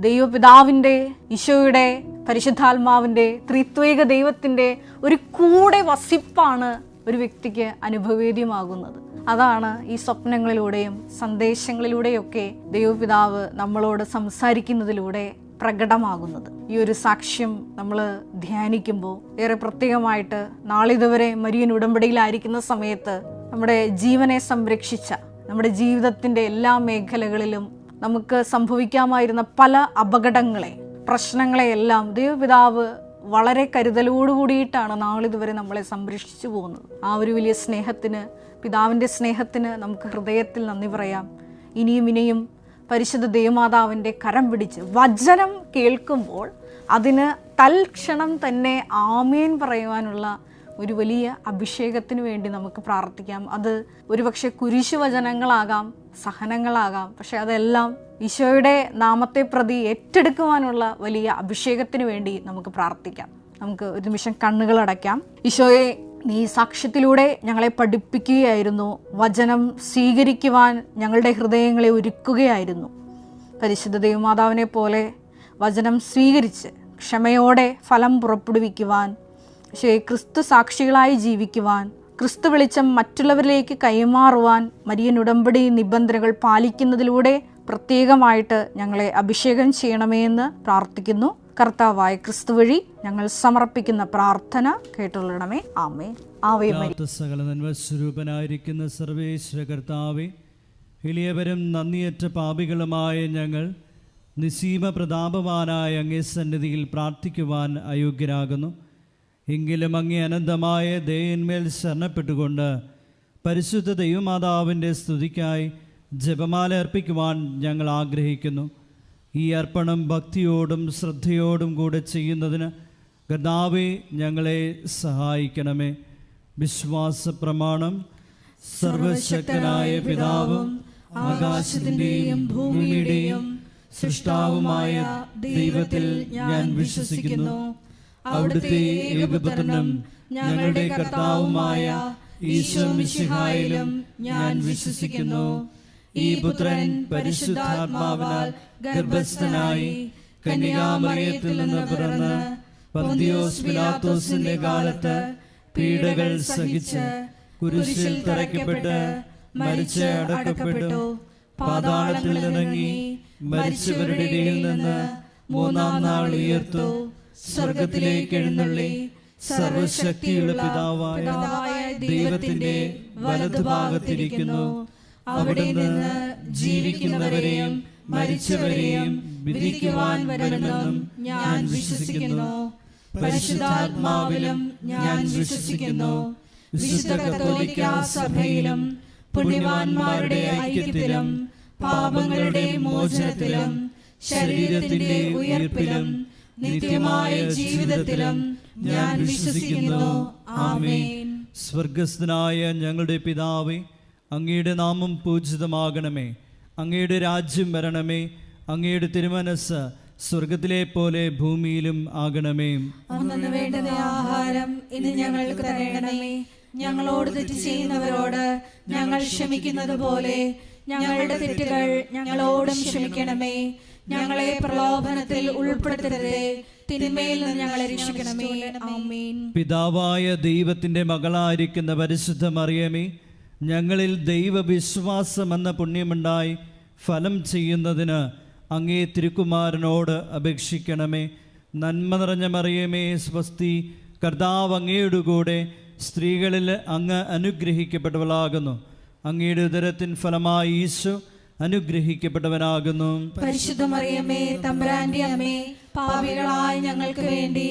[SPEAKER 2] ദൈവപിതാവിൻ്റെ, ഈശോയുടെ, പരിശുദ്ധാത്മാവിൻ്റെ, ത്രിത്വൈക ദൈവത്തിൻ്റെ ഒരു കൂടെ വസിപ്പാണ് ഒരു വ്യക്തിക്ക് അനുഭവേദ്യമാകുന്നത്. അതാണ് ഈ സ്വപ്നങ്ങളിലൂടെയും സന്ദേശങ്ങളിലൂടെയൊക്കെ ദൈവപിതാവ് നമ്മളോട് സംസാരിക്കുന്നതിലൂടെ പ്രകടമാകുന്നത്. ഈ ഒരു സാക്ഷ്യം നമ്മൾ ധ്യാനിക്കുമ്പോൾ ഏറെ പ്രത്യേകമായിട്ട് നാളിതുവരെ മരിയൻ ഉടമ്പടിയിലായിരിക്കുന്ന സമയത്ത് നമ്മുടെ ജീവനെ സംരക്ഷിച്ച, നമ്മുടെ ജീവിതത്തിൻ്റെ എല്ലാ മേഖലകളിലും നമുക്ക് സംഭവിക്കാമായിരുന്ന പല അപകടങ്ങളെ, പ്രശ്നങ്ങളെയെല്ലാം ദൈവപിതാവ് വളരെ കരുതലോടുകൂടിയിട്ടാണ് നാളിതുവരെ നമ്മളെ സംരക്ഷിച്ചു പോകുന്നത്. ആ ഒരു വലിയ സ്നേഹത്തിന്, പിതാവിൻ്റെ സ്നേഹത്തിന് നമുക്ക് ഹൃദയത്തിൽ നന്ദി പറയാം. ഇനിയും പരിശുദ്ധ ദേവമാതാവിൻ്റെ കരം പിടിച്ച് വചനം കേൾക്കുമ്പോൾ അതിന് തൽക്ഷണം തന്നെ ആമേൻ പറയുവാനുള്ള ഒരു വലിയ അഭിഷേകത്തിന് വേണ്ടി നമുക്ക് പ്രാർത്ഥിക്കാം. അത് ഒരുപക്ഷെ കുരിശു വചനങ്ങളാകാം, സഹനങ്ങളാകാം, പക്ഷെ അതെല്ലാം ഈശോയുടെ നാമത്തെ പ്രതി ഏറ്റെടുക്കുവാനുള്ള വലിയ അഭിഷേകത്തിന് വേണ്ടി നമുക്ക് പ്രാർത്ഥിക്കാം. നമുക്ക് ഒരു നിമിഷം കണ്ണുകളടയ്ക്കാം. ഈശോയെ, നീ സാക്ഷ്യത്തിലൂടെ ഞങ്ങളെ പഠിപ്പിക്കുകയായിരുന്നു. വചനം സ്വീകരിക്കുവാൻ ഞങ്ങളുടെ ഹൃദയങ്ങളെ ഒരുക്കുകയായിരുന്നു. പരിശുദ്ധ ദൈവമാതാവിനെ പോലെ വചനം സ്വീകരിച്ച് ക്ഷമയോടെ ഫലം പുറപ്പെടുവിക്കുവാൻ, ക്രിസ്തു സാക്ഷികളായി ജീവിക്കുവാൻ, ക്രിസ്തു വെളിച്ചം മറ്റുള്ളവരിലേക്ക് കൈമാറുവാൻ മരിയൻ ഉടമ്പടി നിബന്ധനകൾ പാലിക്കുന്നതിലൂടെ പ്രത്യേകമായിട്ട് ഞങ്ങളെ അഭിഷേകം ചെയ്യണമേ എന്ന് പ്രാർത്ഥിക്കുന്നു. കർത്താവായ ക്രിസ്തു വഴി ഞങ്ങൾ സമർപ്പിക്കുന്ന പ്രാർത്ഥന കേട്ടുകൊള്ളണമേ. ആമേൻ. Ave Maria.
[SPEAKER 5] സകല നന്മസ്വരൂപനായിരിക്കുന്ന സർവേശ്വര കർത്താവേ, എളിയവരും നന്ദിയറ്റ പാപികളുമായ ഞങ്ങൾ നിസീമ പ്രതാപവാനായ അങ്ങേ സന്നിധിയിൽ പ്രാർത്ഥിക്കുവാൻ അയോഗ്യരാകുന്നു. എങ്കിലും അങ്ങേ അനന്തമായ ദയന്മേൽ ശരണപ്പെട്ടുകൊണ്ട് പരിശുദ്ധ ദൈവമാതാവിൻ്റെ സ്തുതിക്കായി ജപമാല അർപ്പിക്കുവാൻ ഞങ്ങൾ ആഗ്രഹിക്കുന്നു. ഈ അർപ്പണം ഭക്തിയോടും ശ്രദ്ധയോടും കൂടെ ചെയ്യുന്നതിന് കർത്താവേ ഞങ്ങളെ സഹായിക്കണമേ. വിശ്വാസ പ്രമാണം. സർവശക്തനായ പിതാവും ആകാശത്തിൻ്റെയും ഭൂമിയുടെയും സൃഷ്ടാവുമായ ദൈവത്തിൽ ഞാൻ വിശ്വസിക്കുന്നു. അവിടുത്തെ ഏകപുത്രനും ഞങ്ങളുടെ കർത്താവുമായ ഈശോ മിശിഹായിലും ഞാൻ വിശ്വസിക്കുന്നു. ഈ പുത്രൻ പരിശുദ്ധാത്മാവിനാൽ ഗർഭസ്ഥനായി കന്യകാമറിയത്തിൽ നിന്ന് പിറന്ന് പന്തിയോസ് പിലാത്തോസിന്റെ കാലത്ത് പീഡകൾ സഹിച്ച് കുരിശിൽ തറയ്ക്കപ്പെട്ട് മരിച്ച് അടക്കപ്പെട്ടു, പാതാളത്തിൽ ഇറങ്ങി മരിച്ചവരുടെ ഇടയിൽ നിന്ന് മൂന്നാം നാൾ ഉയർത്തു, സ്വർഗത്തിലേക്ക് എഴുന്നള്ളി സർവശക്തിയുള്ള പിതാവായ ദൈവത്തിന്റെ വലതുഭാഗത്തിരിക്കുന്നു. അവിടെ നിന്ന് ജീവിക്കുന്നവരെയും മരിച്ചവരെയും വിധിക്കുവാൻ വരുമെന്നും ഞാൻ വിശ്വസിക്കുന്നു. പരിശുദ്ധാത്മാവിലും ഞാൻ വിശ്വസിക്കുന്നു. വിശുദ്ധ കത്തോലിക്ക സഭയിലും പുണ്യവാന്മാരുടെ ഐക്യത്തിലും പാപങ്ങളുടെ മോചനത്തിലും ശരീരത്തിന്റെ ഉയർപ്പിലും നിത്യമായ ജീവിതത്തിലും ഞാൻ വിശ്വസിക്കുന്നു. ആമേൻ. സ്വർഗസ്ഥനായ ഞങ്ങളുടെ പിതാവേ, അങ്ങയുടെ നാമം പൂജിതമാകണമേ. അങ്ങയുടെ രാജ്യം വരണമേ. അങ്ങയുടെ തിരുമനസ് സ്വർഗത്തിലെ പോലെ ഭൂമിയിലും ആകണമേ.
[SPEAKER 3] അന്നു വേണ്ടുന്ന ആഹാരം ഇന്ന് ഞങ്ങൾക്ക് തരണമേ. ഞങ്ങളോട് തെറ്റ് ചെയ്യുന്നവരോട് ഞങ്ങൾ ക്ഷമിക്കുന്നത് പോലെ ഞങ്ങളുടെ തെറ്റുകൾ ഞങ്ങളോടും ക്ഷമിക്കണമേ. ഞങ്ങളെ പ്രലോഭനത്തിൽ ഉൾപ്പെടുത്തരുതേ, തിന്മയിൽ നിന്ന് ഞങ്ങളെ രക്ഷിക്കണമേ. ആമേൻ.
[SPEAKER 5] പിതാവായ ദൈവത്തിന്റെ മകളായിരിക്കുന്ന പരിശുദ്ധ മറിയമേ, ഞങ്ങളിൽ ദൈവവിശ്വാസം എന്ന പുണ്യമുണ്ടായി ഫലം ചെയ്യുന്നതിന് അങ്ങേ തിരുക്കുമാരനോട് അപേക്ഷിക്കണമേ. നന്മ നിറഞ്ഞ മറിയമേ സ്വസ്തി, കർത്താവ് അങ്ങയുടെ കൂടെ സ്ത്രീകളിൽ അങ്ങ് അനുഗ്രഹിക്കപ്പെട്ടവളാകുന്നു. അങ്ങയുടെ ഉദരത്തിൻ ഫലമായി ഈശോ അനുഗ്രഹിക്കപ്പെട്ടവനാകുന്നു.
[SPEAKER 3] പരിശുദ്ധ മറിയമേ, തമ്പുരാന്റെ അമ്മേ, പാപികളായ ഞങ്ങൾക്ക് വേണ്ടി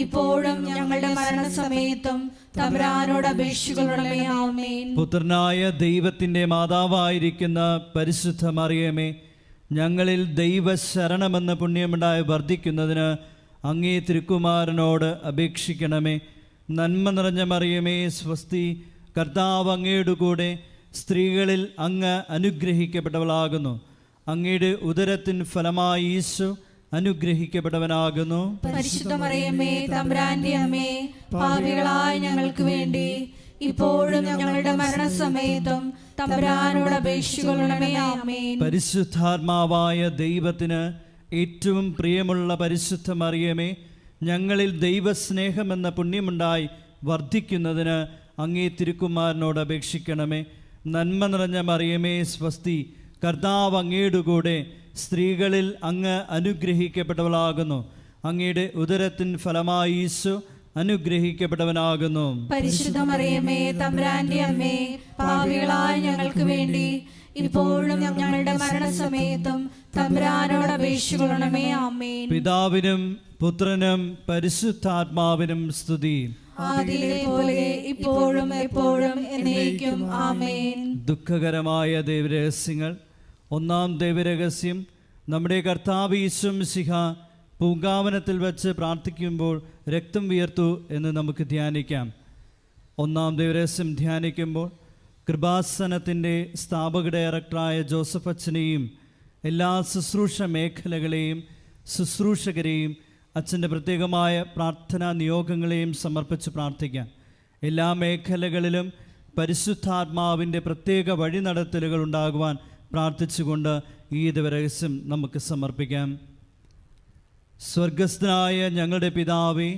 [SPEAKER 3] ഇപ്പോഴും ഞങ്ങളുടെ മരണസമയത്തും തമ്പുരാനോട് അപേക്ഷിക്കണമേ. ആമേൻ.
[SPEAKER 5] പുത്രനായ ദൈവത്തിന്റെ മാതാവായിരിക്കുന്ന പരിശുദ്ധ മറിയമേ, ഞങ്ങളിൽ ദൈവശരണമെന്ന പുണ്യമുണ്ടായി വർദ്ധിക്കുന്നതിന് അങ്ങേ തിരുക്കുമാരനോട് അപേക്ഷിക്കണമേ. നന്മ നിറഞ്ഞ മറിയമേ സ്വസ്തി, കർത്താവ് അങ്ങയുടെ കൂടെ സ്ത്രീകളിൽ അങ്ങ് അനുഗ്രഹിക്കപ്പെട്ടവളാകുന്നു. അങ്ങയുടെ ഉദരത്തിൻ ഫലമായി ഈശോ അനുഗ്രഹിക്കപ്പെട്ടവനാകുന്നു.
[SPEAKER 3] പരിശുദ്ധ മറിയമേ, തമ്പുരാന്റെ അമ്മേ, പാപികളായ ഞങ്ങൾക്ക് വേണ്ടി ഇപ്പോഴും ഞങ്ങളുടെ മരണസമയത്തും തമ്പുരാനോട് അപേക്ഷിക്കണമേ. ആമേൻ.
[SPEAKER 5] പരിശുദ്ധാത്മാവായ ദൈവത്തിന് ഏറ്റവും പ്രിയമുള്ള പരിശുദ്ധ മറിയമേ, ഞങ്ങളിൽ ദൈവസ്നേഹമെന്ന പുണ്യമുണ്ടായി വർദ്ധിക്കുന്നതിന് അങ്ങേ തിരുക്കുമാരനോട് അപേക്ഷിക്കണമേ. നന്മ നിറഞ്ഞ മറിയമേ സ്വസ്തി, കർത്താവ് അങ്ങയുടെ കൂടെ സ്ത്രീകളിൽ അങ്ങ് അനുഗ്രഹിക്കപ്പെട്ടവളാകുന്നു. അങ്ങയുടെ ഉദരത്തിൻ ഫലമായി ഈശോ അനുഗ്രഹിക്കപ്പെട്ടവനാകുന്നു.
[SPEAKER 3] പരിശുദ്ധ മറിയമേ, തമ്പുരാന്റെ അമ്മേ, പാപികളായ ഞങ്ങൾക്ക് വേണ്ടി ഇപ്പോഴും ഞങ്ങളുടെ മരണസമയത്തും തമ്പുരാനോട് അപേക്ഷിക്കണമേ. ആമേൻ.
[SPEAKER 5] പിതാവിനും പുത്രനും പരിശുദ്ധാത്മാവിനും സ്തുതി.
[SPEAKER 3] ആദിയിലെ പോലെ ഇപ്പോഴും എപ്പോഴും എന്നേക്കും. ആമേൻ.
[SPEAKER 5] ദുഃഖകരമായ ദൈവരഹസ്യങ്ങൾ. ഒന്നാം ദൈവരഹസ്യം, നമ്മുടെ കർത്താവ് ഈശോ മിശിഹ പൂങ്കാവനത്തിൽ വച്ച് പ്രാർത്ഥിക്കുമ്പോൾ രക്തം വിയർത്തു എന്ന് നമുക്ക് ധ്യാനിക്കാം. ഒന്നാം ദൈവരഹസ്യം ധ്യാനിക്കുമ്പോൾ കൃപാസനത്തിൻ്റെ സ്ഥാപക ഡയറക്ടറായ ജോസഫ് അച്ഛനെയും എല്ലാ ശുശ്രൂഷ മേഖലകളെയും ശുശ്രൂഷകരെയും അച്ഛൻ്റെ പ്രത്യേകമായ പ്രാർത്ഥനാ നിയോഗങ്ങളെയും സമർപ്പിച്ച് പ്രാർത്ഥിക്കാം. എല്ലാ മേഖലകളിലും പരിശുദ്ധാത്മാവിൻ്റെ പ്രത്യേക വഴിനടത്തലുകൾ ഉണ്ടാകുവാൻ പ്രാർത്ഥിച്ചുകൊണ്ട് ഈ ദിവരഹസ്യം നമുക്ക് സമർപ്പിക്കാം. സ്വർഗസ്ഥനായ ഞങ്ങളുടെ പിതാവേ,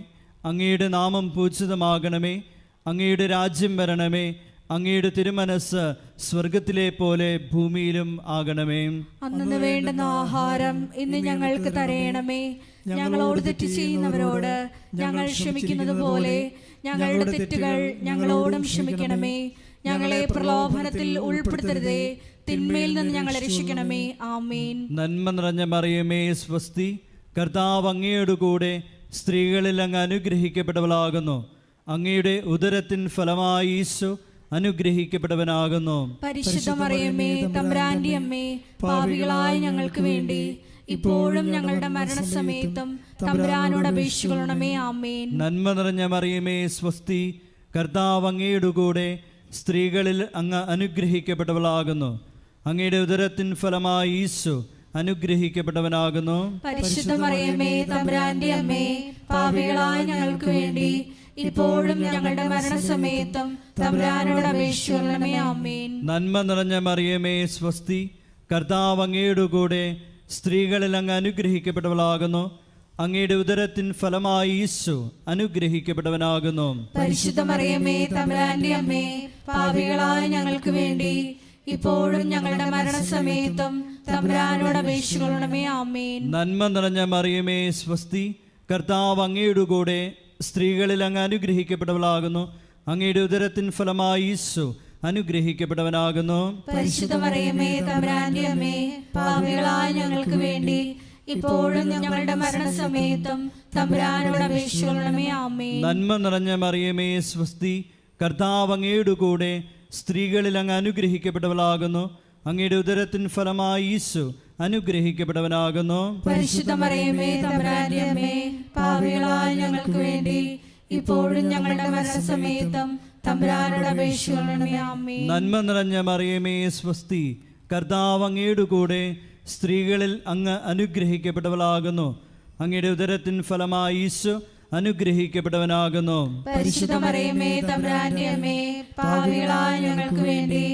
[SPEAKER 5] അങ്ങയുടെ നാമം പൂജിതമാകണമേ, അങ്ങയുടെ രാജ്യം വരണമേ, അങ്ങയുടെ തിരുമനസ് സ്വർഗത്തിലെ പോലെ ഭൂമിയിലും ആകണമേ.
[SPEAKER 3] അന്നു വേണ്ടുന്ന ആഹാരം ഇന്ന് ഞങ്ങൾക്ക് തരയണമേ. ഞങ്ങളോട് തെറ്റ് ചെയ്യുന്നവരോട് ഞങ്ങൾ ക്ഷമിക്കുന്നത് പോലെ ഞങ്ങളുടെ തെറ്റുകൾ ഞങ്ങളോടും ക്ഷമിക്കണമേ. ഞങ്ങളെ പ്രലോഭനത്തിൽ ഉൾപ്പെടുത്തരുതേ, തിന്മയിൽ നിന്ന് ഞങ്ങളെ രക്ഷിക്കണമേ. ആമേൻ.
[SPEAKER 5] നന്മ നിറഞ്ഞ മറിയമേ, സ്വസ്തി, കർത്താവ് അങ്ങയോട് കൂടെ സ്ത്രീകളിൽ അങ്ങ് അനുഗ്രഹിക്കപ്പെട്ടവളാകുന്നു. അങ്ങയുടെ ഉദരത്തിൻ ഫലമായി ഈശോ അനുഗ്രഹിക്കപ്പെട്ടവനാകുന്നു.
[SPEAKER 3] പരിശുദ്ധ മറിയമേ, തമ്പുരാന്റെ അമ്മേ, പാപികളായ ഞങ്ങൾക്ക് വേണ്ടി ഇപ്പോഴും ഞങ്ങളുടെ മരണസമയത്തും തമ്പുരാനോട് അപേക്ഷിക്കണമേ. ആമേൻ.
[SPEAKER 5] നന്മ നിറഞ്ഞ മറിയമേ, സ്വസ്തി, കർത്താവ് അങ്ങയോട് കൂടെ സ്ത്രീകളിൽ അങ്ങ് അനുഗ്രഹിക്കപ്പെട്ടവളാകുന്നു. അങ്ങയുടെ ഉദരത്തിൻ ഫലമായി ഈശോ അനുഗ്രഹിക്കപ്പെട്ടവനാകുന്നു.
[SPEAKER 3] പരിശുദ്ധ മറിയമേ, തമ്പുരാന്റെ അമ്മേ, പാപികളായ ഞങ്ങൾക്ക് വേണ്ടി ഇപ്പോഴും ഞങ്ങളുടെ മരണസമയത്തും തമ്പുരാനോട് അപേക്ഷിക്കണമേ. ആമേൻ.
[SPEAKER 5] നന്മ നിറഞ്ഞ മറിയമേ, സ്വസ്തി, കർത്താവ് അങ്ങയോട് കൂടെ സ്ത്രീകളിൽ അങ്ങ് അനുഗ്രഹിക്കപ്പെട്ടവളാകുന്നു. അങ്ങയുടെ ഉദരത്തിൻ ഫലമായി ഈശോ അനുഗ്രഹിക്കപ്പെട്ടവനാകുന്നു.
[SPEAKER 3] പരിശുദ്ധ മറിയമേ, തമ്പുരാന്റെ അമ്മേ, പാപികളായ ഞങ്ങൾക്ക് വേണ്ടി ഇപ്പോഴും ഞങ്ങളുടെ മരണസമയത്തും തമ്പുരാനോട് അപേക്ഷിക്കണമേ. ആമേൻ.
[SPEAKER 5] നന്മ നിറഞ്ഞ മറിയമേ, സ്വസ്തി, കർത്താവ് അങ്ങയോട് കൂടെ സ്ത്രീകളിൽ അങ്ങ് അനുഗ്രഹിക്കപ്പെട്ടവളാകുന്നു. അങ്ങയുടെ ഉദരത്തിൻ ഫലമായി ഈശോ അനുഗ്രഹിക്കപ്പെട്ടവനാകുന്നു.
[SPEAKER 3] പരിശുദ്ധ മറിയമേ, തമ്പുരാന്റെ അമ്മേ, പാപികളായ ഞങ്ങൾക്ക് വേണ്ടി ഇപ്പോഴും ഞങ്ങളുടെ മരണസമയത്തും തമ്പുരാനോട് അപേക്ഷിക്കണമേ. ആമേൻ.
[SPEAKER 5] നന്മ നിറഞ്ഞ മറിയമേ, സ്വസ്തി, കർത്താവ് അങ്ങയോട് കൂടെ സ്ത്രീകളിൽ അങ്ങ് അനുഗ്രഹിക്കപ്പെട്ടവളാകുന്നു. അങ്ങയുടെ ഉദരത്തിൻ ഫലമായി ഈശോ അനുഗ്രഹിക്കപ്പെട്ടവനാകുന്നു.
[SPEAKER 3] പരിശുദ്ധ മറിയമേ, തമ്പുരാന്റെ അമ്മേ, പാപികളായ ഞങ്ങൾക്ക് വേണ്ടി ഇപ്പോഴും ഞങ്ങളുടെ മരണസമയത്തും തമ്പുരാനോട് അപേക്ഷിക്കണമേ. ആമേൻ.
[SPEAKER 5] നന്മ നിറഞ്ഞ മറിയമേ, സ്വസ്തി, കർത്താവ് അങ്ങയോട് കൂടെ സ്ത്രീകളിൽ അങ്ങ് അനുഗ്രഹിക്കപ്പെട്ടവളാകുന്നു. അങ്ങയുടെ ഉദരത്തിൻ ഫലമായി ഈശോ അനുഗ്രഹിക്കപ്പെട്ടവനാകുന്നു.
[SPEAKER 3] പരിശുദ്ധ മറിയമേ, തമ്പുരാന്റെ അമ്മേ, പാപികളായ ഞങ്ങൾക്ക് വേണ്ടി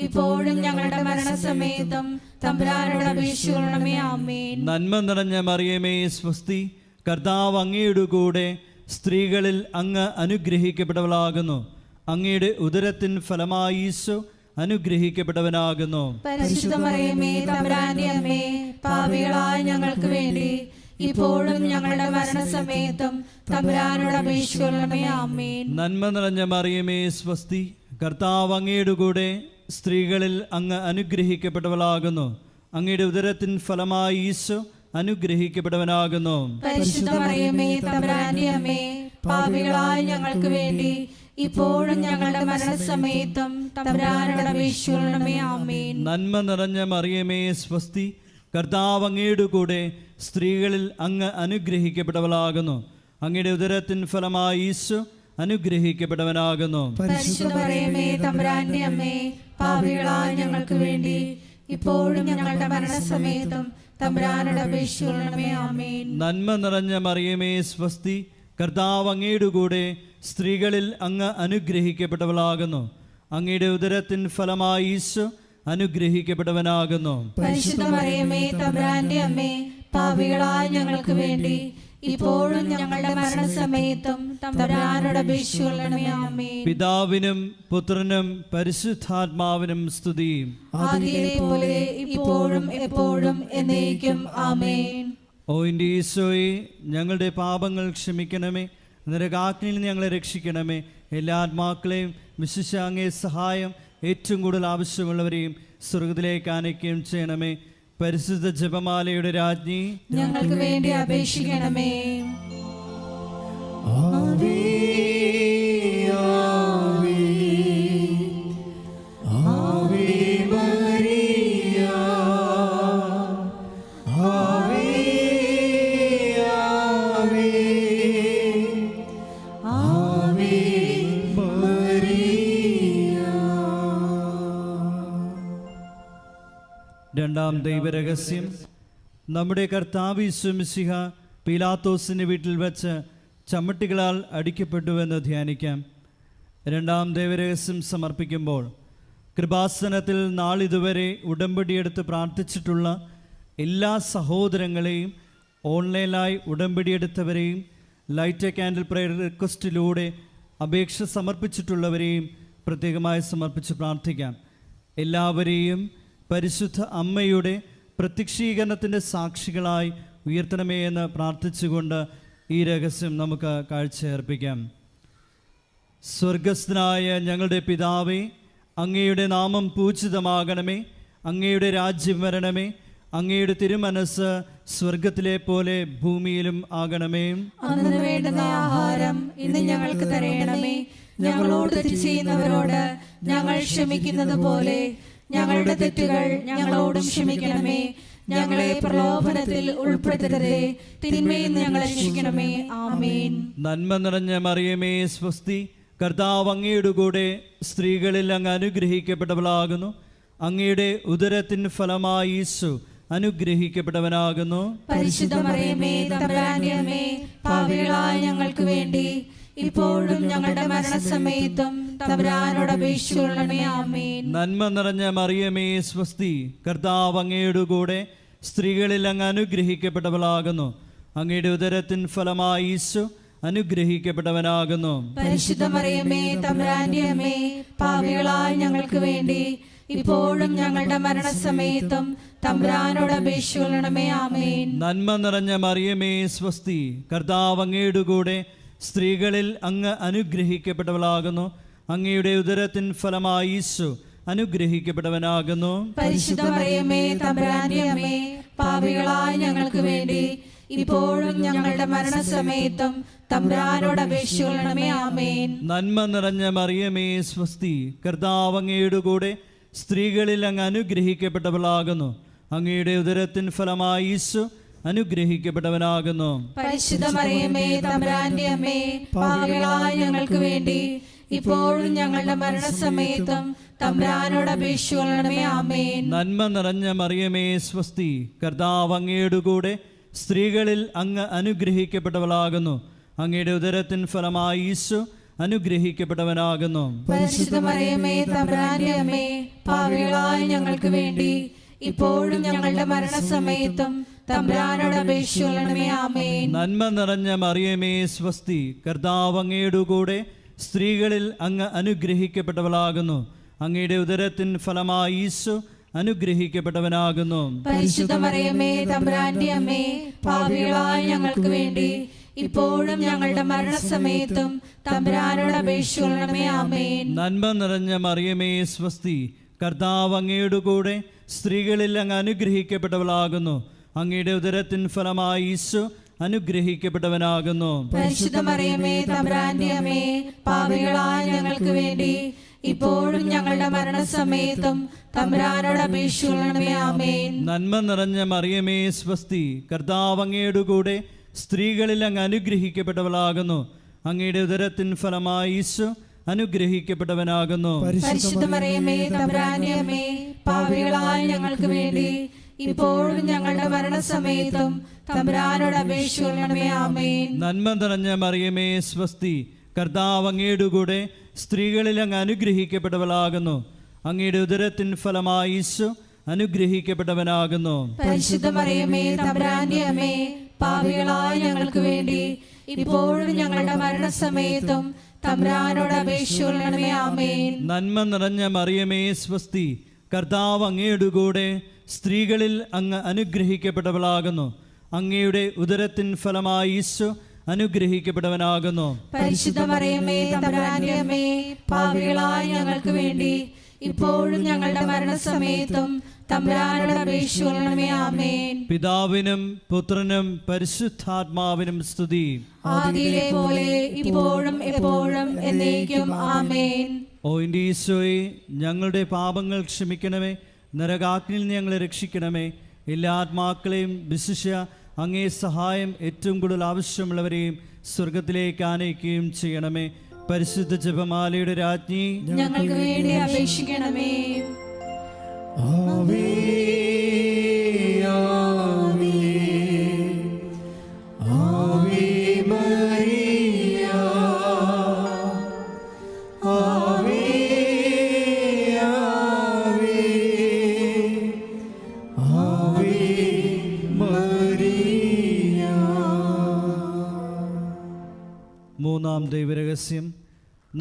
[SPEAKER 3] ഇപ്പോഴും ഞങ്ങളുടെ മരണസമയത്തും തമ്പുരാനോട് അപേക്ഷിക്കണമേ. ആമേൻ.
[SPEAKER 5] നന്മ നിറഞ്ഞ മറിയമേ, സ്വസ്തി, കർത്താവ് അങ്ങയോട് കൂടെ സ്ത്രീകളിൽ അങ്ങ് അനുഗ്രഹിക്കപ്പെട്ടവളാകുന്നു. അങ്ങയുടെ ഉദരത്തിൻ ഫലമായി ഈശോ അനുഗ്രഹിക്കപ്പെട്ടവനാകുന്നു.
[SPEAKER 3] പരിശുദ്ധ മറിയമേ, തമ്പുരാന്റെ അമ്മേ, പാപികളായ ഞങ്ങൾക്ക് വേണ്ടി ഇപ്പോഴും ഞങ്ങളുടെ മരണസമയത്തും തമ്പുരാനോട് അപേക്ഷിക്കണമേ. ആമേൻ.
[SPEAKER 5] നന്മ നിറഞ്ഞ മറിയമേ, സ്വസ്തി, കർത്താവ് അങ്ങയോട് കൂടെ സ്ത്രീകളിൽ അങ്ങ് അനുഗ്രഹിക്കപ്പെട്ടവളാകുന്നു. അങ്ങയുടെ ഉദരത്തിൻ ഫലമായി ഈശോ അനുഗ്രഹിക്കപ്പെട്ടവനാകുന്നു.
[SPEAKER 3] പരിശുദ്ധ മറിയമേ, തമ്പുരാന്റെ അമ്മേ, പാപികളായ ഞങ്ങൾക്ക് വേണ്ടി ഇപ്പോഴും ഞങ്ങളുടെ മരണസമയത്തും തമ്പുരാനോട് അപേക്ഷിക്കണമേ. ആമേൻ.
[SPEAKER 5] നന്മ നിറഞ്ഞ മറിയമേ, സ്വസ്തി, കർത്താവ് അങ്ങയോട് കൂടെ സ്ത്രീകളിൽ അങ്ങ് അനുഗ്രഹിക്കപ്പെട്ടവളാകുന്നു. അങ്ങയുടെ ഉദരത്തിൻ ഫലമായി ഈശോ അനുഗ്രഹിക്കപ്പെട്ടവനാകുന്നു.
[SPEAKER 3] പരിശുദ്ധ മറിയമേ, തമ്പുരാന്റെ അമ്മേ, പാപികളായ ഞങ്ങൾക്ക് വേണ്ടി ഇപ്പോഴും ഞങ്ങളുടെ മരണസമയത്തും തമ്പുരാനോട് അപേക്ഷിക്കണമേ. ആമേൻ.
[SPEAKER 5] നന്മ നിറഞ്ഞ മറിയമേ, സ്വസ്തി, കർത്താവ് അങ്ങയോട് കൂടെ സ്ത്രീകളിൽ അങ്ങ് അനുഗ്രഹിക്കപ്പെട്ടവളാകുന്നു. അങ്ങയുടെ ഉദരത്തിൻ ഫലമായി ഈശോ അനുഗ്രഹിക്കപ്പെട്ടവനാകുന്നു.
[SPEAKER 3] പരിശുദ്ധ മറിയമേ, തമ്പുരാന്റെ അമ്മേ, പാപികളായ ഞങ്ങൾക്ക് വേണ്ടി ഇപ്പോഴും ഞങ്ങളുടെ മരണസമയത്തും തമ്പുരാനോട് അപേക്ഷിക്കണമേ. ആമേൻ.
[SPEAKER 5] പിതാവിനും പുത്രനും പരിശുദ്ധാത്മാവിനും സ്തുതി.
[SPEAKER 3] ആദിയിലെ പോലെ ഇപ്പോഴും എപ്പോഴും എന്നേക്കും. ആമേൻ.
[SPEAKER 5] ഓ എൻ്റെ ഈശോയെ, ഞങ്ങളുടെ പാപങ്ങൾ ക്ഷമിക്കണമേ, നരകാഗ്നിയിൽ നിന്ന് ഞങ്ങളെ രക്ഷിക്കണമേ. എല്ലാ ആത്മാക്കളെയും വിശിഷ്യ അങ്ങേ സഹായം ഏറ്റവും കൂടുതൽ ആവശ്യമുള്ളവരെയും സ്വർഗത്തിലേക്ക് ആനയിക്കുകയും ചെയ്യണമേ. പരിശുദ്ധ ജപമാലയുടെ രാജ്ഞി,
[SPEAKER 3] ഞങ്ങൾക്ക് വേണ്ടി അപേക്ഷിക്കണമേ.
[SPEAKER 6] ആവേ ആവേ ആവേ മരിയ, ആവേ ആവേ ആവേ മരിയ.
[SPEAKER 5] രണ്ടാം ദൈവരഹസ്യം. നമ്മുടെ കർത്താവ് യേശു മിശിഹ പീലാത്തോസിൻ്റെ വീട്ടിൽ വെച്ച് ചമ്മട്ടികളാൽ അടിക്കപ്പെട്ടുവെന്ന് ധ്യാനിക്കാം. രണ്ടാം ദൈവരഹസ്യം സമർപ്പിക്കുമ്പോൾ കൃപാസനത്തിൽ നാളിതുവരെ ഉടമ്പടിയെടുത്ത് പ്രാർത്ഥിച്ചിട്ടുള്ള എല്ലാ സഹോദരങ്ങളെയും, ഓൺലൈനായി ഉടമ്പടിയെടുത്തവരെയും, ലൈറ്റ് എ കാൻഡിൽ പ്രയർ റിക്വസ്റ്റിലൂടെ അപേക്ഷ സമർപ്പിച്ചിട്ടുള്ളവരെയും പ്രത്യേകമായി സമർപ്പിച്ച് പ്രാർത്ഥിക്കാം. എല്ലാവരെയും പരിശുദ്ധ അമ്മയുടെ പ്രത്യക്ഷീകരണത്തിൻ്റെ സാക്ഷികളായി ഉയർത്തണമേ എന്ന് പ്രാർത്ഥിച്ചുകൊണ്ട് ഈ രഹസ്യം നമുക്ക് കാഴ്ചയർപ്പിക്കാം. സ്വർഗസ്ഥനായ ഞങ്ങളുടെ പിതാവേ, അങ്ങയുടെ നാമം പൂജിതമാകണമേ, അങ്ങയുടെ രാജ്യം വരണമേ, അങ്ങയുടെ തിരുമനസ് സ്വർഗത്തിലെ പോലെ ഭൂമിയിലും ആകണമേ.
[SPEAKER 3] അന്നു വേണ്ടുന്ന ആഹാരം ഇന്ന് ഞങ്ങൾക്ക് തരയണമേ. ഞങ്ങളോട് തെറ്റ് ചെയ്യുന്നവരോട് ഞങ്ങൾ ക്ഷമിക്കുന്നത് പോലെ ഞങ്ങളുടെ തെറ്റുകൾ ഞങ്ങളോടും ക്ഷമിക്കണമേ. ഞങ്ങളെ പ്രലോഭനത്തിൽ ഉൾപ്പെടുത്തരുതേ, തിന്മയിൽ നിന്ന് ഞങ്ങളെ രക്ഷിക്കണമേ. ആമേൻ.
[SPEAKER 5] നന്മ നിറഞ്ഞ മറിയമേ സ്വസ്തി, കർത്താവ് അങ്ങയുടെ കൂടെ സ്ത്രീകളിൽ അങ്ങ് അനുഗ്രഹിക്കപ്പെട്ടവളാകുന്നു. അങ്ങയുടെ ഉദരത്തിൻ ഫലമായി ഈശോ അനുഗ്രഹിക്കപ്പെട്ടവനാകുന്നു.
[SPEAKER 3] പരിശുദ്ധ മറിയമേ, തമ്പുരാന്റെ അമ്മേ, പാപികളായ ഞങ്ങൾക്ക് വേണ്ടി ഇപ്പോഴും ഞങ്ങളുടെ മരണസമയത്തും തമ്പുരാനോട് അപേക്ഷിച്ചുകൊള്ളണമേ. ആമേൻ.
[SPEAKER 5] നന്മ നിറഞ്ഞ മറിയമേ സ്വസ്തി, കർത്താവ് അങ്ങയുടെ കൂടെ സ്ത്രീകളിൽ അങ്ങ് അനുഗ്രഹിക്കപ്പെട്ടവളാകുന്നു. അങ്ങയുടെ ഉദരത്തിൻ ഫലമായി ഈശോ അനുഗ്രഹിക്കപ്പെട്ടവനാകുന്നു.
[SPEAKER 3] പരിശുദ്ധ മറിയമേ, തമ്പുരാന്റെ അമ്മേ, പാപികളായ ഞങ്ങൾക്ക് വേണ്ടി ഇപ്പോഴും ഞങ്ങളുടെ മരണസമയത്തും തമ്പുരാനോട് അപേക്ഷിച്ചുകൊള്ളണമേ. ആമേൻ.
[SPEAKER 5] നന്മ നിറഞ്ഞ മറിയമേ സ്വസ്തി, കർത്താവ് അങ്ങയുടെ കൂടെ സ്ത്രീകളിൽ അങ്ങ് അനുഗ്രഹിക്കപ്പെട്ടവളാകുന്നു. അങ്ങയുടെ ഉദരത്തിൻ ഫലമായി ഈശോ അനുഗ്രഹിക്കപ്പെട്ടവനാകുന്നു.
[SPEAKER 3] പരിശുദ്ധ മറിയമേ, തമ്പുരാന്റെ അമ്മേ, പാപികളായ ഞങ്ങൾക്ക് വേണ്ടി ഇപ്പോഴും ഞങ്ങളുടെ മരണസമയത്തും തമ്പുരാനോട് അപേക്ഷിച്ചുകൊള്ളണമേ. ആമേൻ.
[SPEAKER 5] നന്മ നിറഞ്ഞ മറിയമേ സ്വസ്തി, കർത്താവ് അങ്ങയുടെ കൂടെ സ്ത്രീകളിൽ അങ്ങ് അനുഗ്രഹിക്കപ്പെട്ടവളാകുന്നു. അങ്ങയുടെ ഉദരത്തിൻ ഫലമായി ഈശോ അനുഗ്രഹിക്കപ്പെട്ടവനാകുന്നു.
[SPEAKER 3] പരിശുദ്ധ മറിയമേ, തമ്പുരാന്റെ അമ്മേ, പാപികളായ ഞങ്ങൾക്ക് വേണ്ടി ഇപ്പോഴും ഞങ്ങളുടെ മരണസമയത്തും തമ്പുരാനോട് അപേക്ഷിച്ചുകൊള്ളണമേ. ആമേൻ.
[SPEAKER 5] നന്മ നിറഞ്ഞ മറിയമേ സ്വസ്തി, കർത്താവ് അങ്ങയുടെ കൂടെ സ്ത്രീകളിൽ അങ്ങ് അനുഗ്രഹിക്കപ്പെട്ടവളാകുന്നു. അങ്ങയുടെ ഉദരത്തിൻ ഫലമായി ഈശോ അനുഗ്രഹിക്കപ്പെട്ടവനാകുന്നു.
[SPEAKER 3] പരിശുദ്ധ മറിയമേ, തമ്പുരാന്റെ അമ്മേ, പാപികളായ ഞങ്ങൾക്ക് വേണ്ടി ഇപ്പോഴും ഞങ്ങളുടെ മരണസമയത്തും തമ്പുരാനോട് അപേക്ഷിച്ചുകൊള്ളണമേ. ആമേൻ.
[SPEAKER 5] നന്മ നിറഞ്ഞ മറിയമേ സ്വസ്തി, കർത്താവ് അങ്ങയുടെ കൂടെ സ്ത്രീകളിൽ അങ്ങ് അനുഗ്രഹിക്കപ്പെട്ടവളാകുന്നു. അങ്ങയുടെ ഉദരത്തിൻ ഫലമായി ഈശോ അനുഗ്രഹിക്കപ്പെട്ടവനാകുന്നു.
[SPEAKER 3] പരിശുദ്ധ മറിയമേ, തമ്പുരാന്റെ അമ്മേ, പാപികളായ ഞങ്ങൾക്ക് വേണ്ടി ഇപ്പോഴും ഞങ്ങളുടെ മരണസമയത്തും തമ്പുരാനോട് അപേക്ഷിച്ചുകൊള്ളണമേ. ആമേൻ.
[SPEAKER 5] നന്മ നിറഞ്ഞ മറിയമേ സ്വസ്തി, കർത്താവ് അങ്ങയുടെ കൂടെ സ്ത്രീകളിൽ അങ്ങ് അനുഗ്രഹിക്കപ്പെട്ടവളാകുന്നു. അങ്ങയുടെ ഉദരത്തിൻ ഫലമായി ഈശോ അനുഗ്രഹിക്കപ്പെട്ടവനാകുന്നു.
[SPEAKER 3] പരിശുദ്ധ മറിയമേ, തമ്പുരാന്റെ അമ്മേ, പാപികളായ ഞങ്ങൾക്ക് വേണ്ടി ഇപ്പോഴും ഞങ്ങളുടെ മരണസമയത്തും തമ്പുരാനോട് അപേക്ഷിച്ചുകൊള്ളണമേ. ആമേൻ.
[SPEAKER 5] നന്മ നിറഞ്ഞ മറിയമേ സ്വസ്തി, കർത്താവ് അങ്ങയുടെ കൂടെ സ്ത്രീകളിൽ അങ്ങ് അനുഗ്രഹിക്കപ്പെട്ടവളാകുന്നു. അങ്ങയുടെ ഉദരത്തിൻ ഫലമായി ഈശോ അനുഗ്രഹിക്കപ്പെട്ടവനാകുന്നു.
[SPEAKER 3] പരിശുദ്ധ മറിയമേ, തമ്പുരാന്റെ അമ്മേ, പാപികളായ ഞങ്ങൾക്ക് വേണ്ടി ഇപ്പോഴും ഞങ്ങളുടെ മരണസമയത്തും തമ്പുരാനോട് അപേക്ഷിച്ചുകൊള്ളണമേ. ആമേൻ.
[SPEAKER 5] നന്മ നിറഞ്ഞ മറിയമേ സ്വസ്തി, കർത്താവ് അങ്ങയുടെ കൂടെ സ്ത്രീകളിൽ അങ്ങ് അനുഗ്രഹിക്കപ്പെട്ടവളാകുന്നു. അങ്ങയുടെ ഉദരത്തിൻ ഫലമായി ഈശോ അനുഗ്രഹിക്കപ്പെട്ടവനാകുന്നു.
[SPEAKER 3] പരിശുദ്ധ മറിയമേ, തമ്പുരാന്റെ അമ്മേ, പാപികളായ ഞങ്ങൾക്ക് വേണ്ടി ഇപ്പോഴും ഞങ്ങളുടെ മരണസമയത്തും തമ്പുരാനോട് അപേക്ഷിച്ചുകൊള്ളണമേ. ആമേൻ.
[SPEAKER 5] നന്മ നിറഞ്ഞ മറിയമേ സ്വസ്തി, കർത്താവ് അങ്ങയുടെ കൂടെ സ്ത്രീകളിൽ അങ്ങ് അനുഗ്രഹിക്കപ്പെട്ടവളാകുന്നു. അങ്ങയുടെ ഉദരത്തിൻ ഫലമായി ഈശോ അനുഗ്രഹിക്കപ്പെട്ടവനാകുന്നു.
[SPEAKER 3] പരിശുദ്ധ മറിയമേ, തമ്പുരാന്റെ അമ്മേ, പാപികളായ ഞങ്ങൾക്ക് വേണ്ടി ഇപ്പോഴും ഞങ്ങളുടെ മരണസമയത്തും തമ്പുരാനോട് അപേക്ഷിച്ചുകൊള്ളണമേ. ആമേൻ.
[SPEAKER 5] പിതാവിനും പുത്രനും പരിശുദ്ധാത്മാവിനും സ്തുതി.
[SPEAKER 3] ആദിയിലെ പോലെ ഇപ്പോഴും എപ്പോഴും എന്നേക്കും. ആമേൻ.
[SPEAKER 5] ഓ എൻ്റെ ഈശോയെ, ഞങ്ങളുടെ പാപങ്ങൾ ക്ഷമിക്കണമേ, നരകാഗ്നിയിൽ നിന്ന് ഞങ്ങളെ രക്ഷിക്കണമേ. എല്ലാ ആത്മാക്കളെയും വിശിഷ്യ അങ്ങേ സഹായം ഏറ്റവും കൂടുതൽ ആവശ്യമുള്ളവരെയും സ്വർഗത്തിലേക്ക് ആനയിക്കുകയും ചെയ്യണമേ. പരിശുദ്ധ ജപമാലയുടെ രാജ്ഞി,
[SPEAKER 3] ഞങ്ങൾക്ക് വേണ്ടി അപേക്ഷിക്കണമേ.
[SPEAKER 6] ആവേ ആവേ ആവേ മരിയ
[SPEAKER 5] മൂന്നാം ദൈവരഹസ്യം.